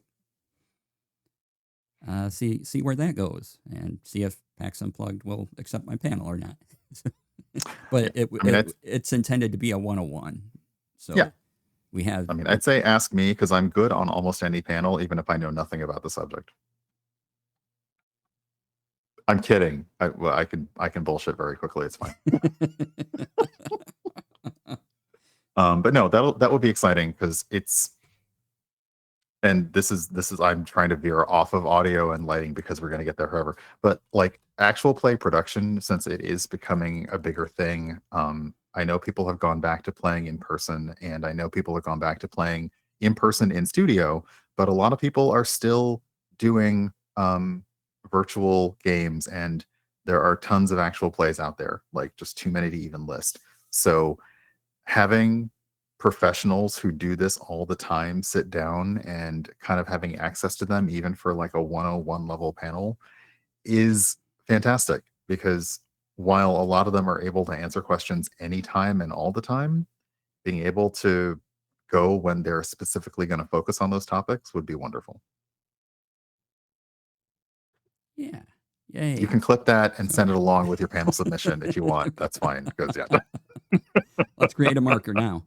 see where that goes, and see if PAX Unplugged will accept my panel or not. But it's intended to be a 101. So yeah, we have. I'd say ask me, because I'm good on almost any panel, even if I know nothing about the subject. I'm kidding. I can bullshit very quickly. It's fine. But no, that would be exciting, because it's. And this is I'm trying to veer off of audio and lighting, because we're going to get there forever. But like actual play production, since it is becoming a bigger thing, I know people have gone back to playing in person, and I know people have gone back to playing in person in studio, but a lot of people are still doing virtual games, and there are tons of actual plays out there, like just too many to even list. So having professionals who do this all the time sit down and kind of having access to them, even for like a 101 level panel, is fantastic, because while a lot of them are able to answer questions anytime and all the time, being able to go when they're specifically going to focus on those topics would be wonderful. Yeah. Yay. You can clip that and send it along with your panel submission if you want. That's fine, because yeah. Let's create a marker now.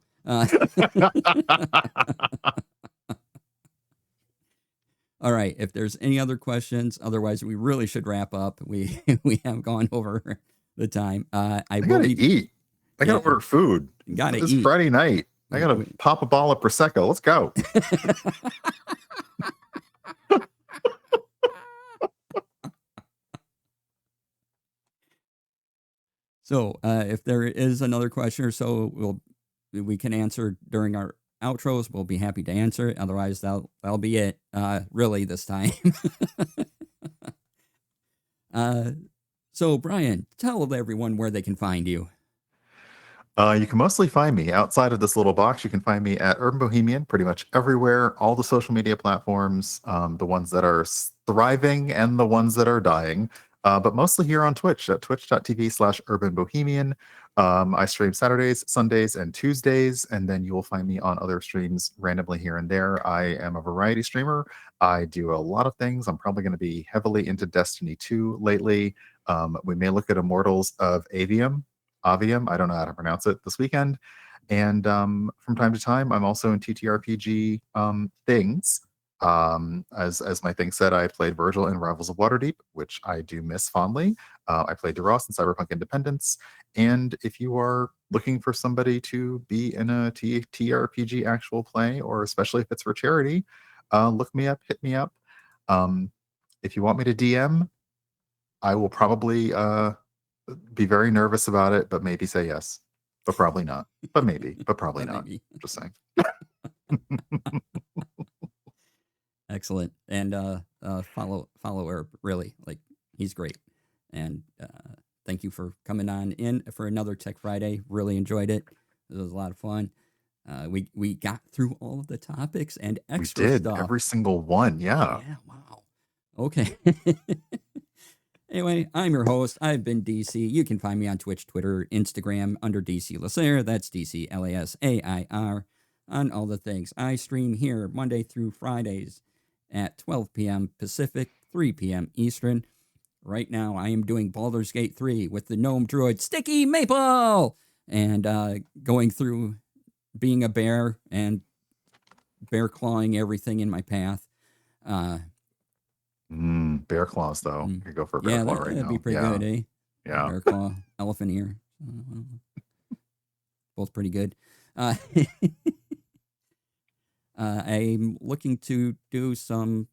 All right. If there's any other questions, otherwise we really should wrap up. We we have gone over the time. I I will gotta be. eat. I Yeah, gotta order food. gotta It's eat. Friday night. I gotta pop a ball of prosecco. Let's go. So if there is another question or so, we can answer during our outros. We'll be happy to answer it. Otherwise, that'll be it. Really, this time. So Brian, tell everyone where they can find you. You can mostly find me outside of this little box. You can find me at Urban Bohemian pretty much everywhere, all the social media platforms, the ones that are thriving and the ones that are dying, but mostly here on Twitch at twitch.tv/Urban Bohemian. I stream Saturdays, Sundays, and Tuesdays, and then you will find me on other streams randomly here and there. I am a variety streamer. I do a lot of things. I'm probably going to be heavily into Destiny 2 lately. We may look at Immortals of Avium, I don't know how to pronounce it, this weekend. And from time to time, I'm also in TTRPG things. As my thing said, I played Virgil in Rivals of Waterdeep, which I do miss fondly. I played DeRoss in Cyberpunk Independence. And if you are looking for somebody to be in a TRPG actual play, or especially if it's for charity, look me up, hit me up. If you want me to DM, I will probably be very nervous about it, but maybe say yes, but probably not. But maybe, but probably not. Maybe. Just saying. Excellent. And follow Herb, really. Like, he's great. And thank you for coming on in for another Tech Friday. Really enjoyed it. It was a lot of fun. We got through all of the topics and extra We did stuff. every single one. Yeah. Yeah. Wow. Okay. Anyway, I'm your host. I've been DC. You can find me on Twitch, Twitter, Instagram under DC Lasair. That's DCLASAIR on all the things. I stream here Monday through Fridays at 12 p.m. Pacific, 3 p.m. Eastern. Right now, I am doing Baldur's Gate 3 with the gnome druid Sticky Maple and going through being a bear and bear clawing everything in my path. Bear claws, though. You could go for a bear claw right now. That'd be pretty good, eh? Yeah. Bear claw, elephant ear. Both pretty good. I'm looking to do some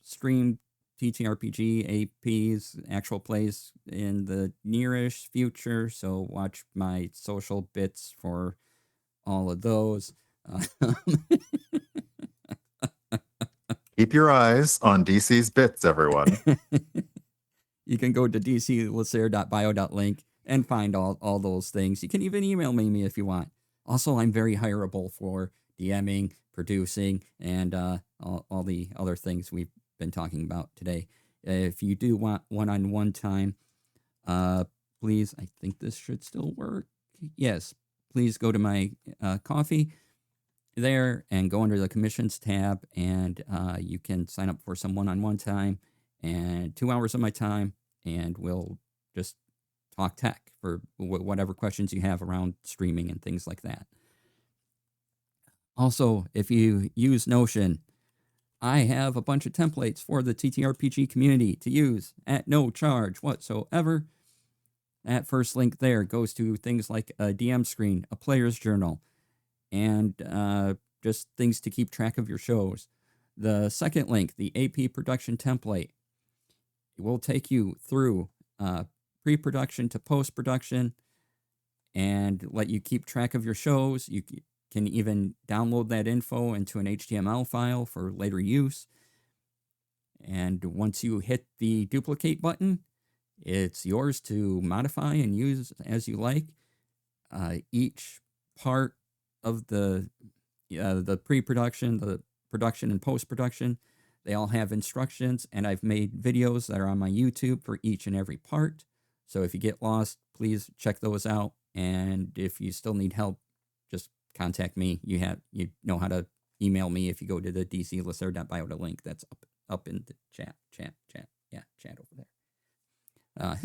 stream TTRPG APs, actual plays in the nearish future. So watch my social bits for all of those. Keep your eyes on DC's bits, everyone. You can go to dclasair.bio.link and find all those things. You can even email me if you want. Also, I'm very hireable for DMing, producing, and all the other things we've been talking about today. If you do want one-on-one time, please, I think this should still work. Yes, please go to my coffee there and go under the commissions tab, and you can sign up for some one-on-one time and 2 hours of my time, and we'll just talk tech for whatever questions you have around streaming and things like that. Also, if you use Notion, I have a bunch of templates for the TTRPG community to use at no charge whatsoever. That first link there goes to things like a DM screen, a player's journal, and just things to keep track of your shows. The second link, the AP production template, will take you through pre-production to post-production and let you keep track of your shows. You can even download that info into an HTML file for later use. And once you hit the duplicate button, it's yours to modify and use as you like. Each part of the pre-production, the production and post-production, they all have instructions, and I've made videos that are on my YouTube for each and every part. So if you get lost, please check those out. And if you still need help, just contact me. You know how to email me if you go to the dclasair.bio link. That's up in the chat. Yeah, chat over there.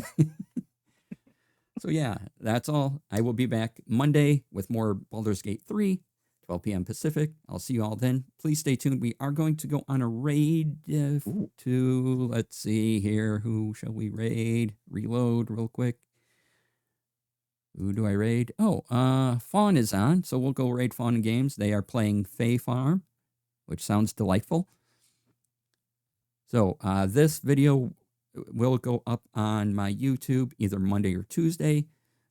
So yeah, that's all. I will be back Monday with more Baldur's Gate 3, 12 p.m. Pacific. I'll see you all then. Please stay tuned. We are going to go on a raid to, let's see here. Who shall we raid? Reload real quick. Who do I raid? Oh, Fawn is on, so we'll go raid Fawn Games. They are playing Fae Farm, which sounds delightful. So this video will go up on my YouTube either Monday or Tuesday.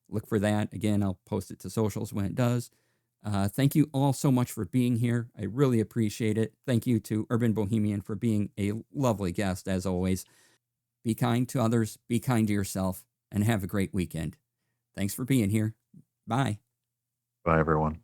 Look for that. Again, I'll post it to socials when it does. Thank you all so much for being here. I really appreciate it. Thank you to Urban Bohemian for being a lovely guest, as always. Be kind to others, be kind to yourself, and have a great weekend. Thanks for being here. Bye. Bye, everyone.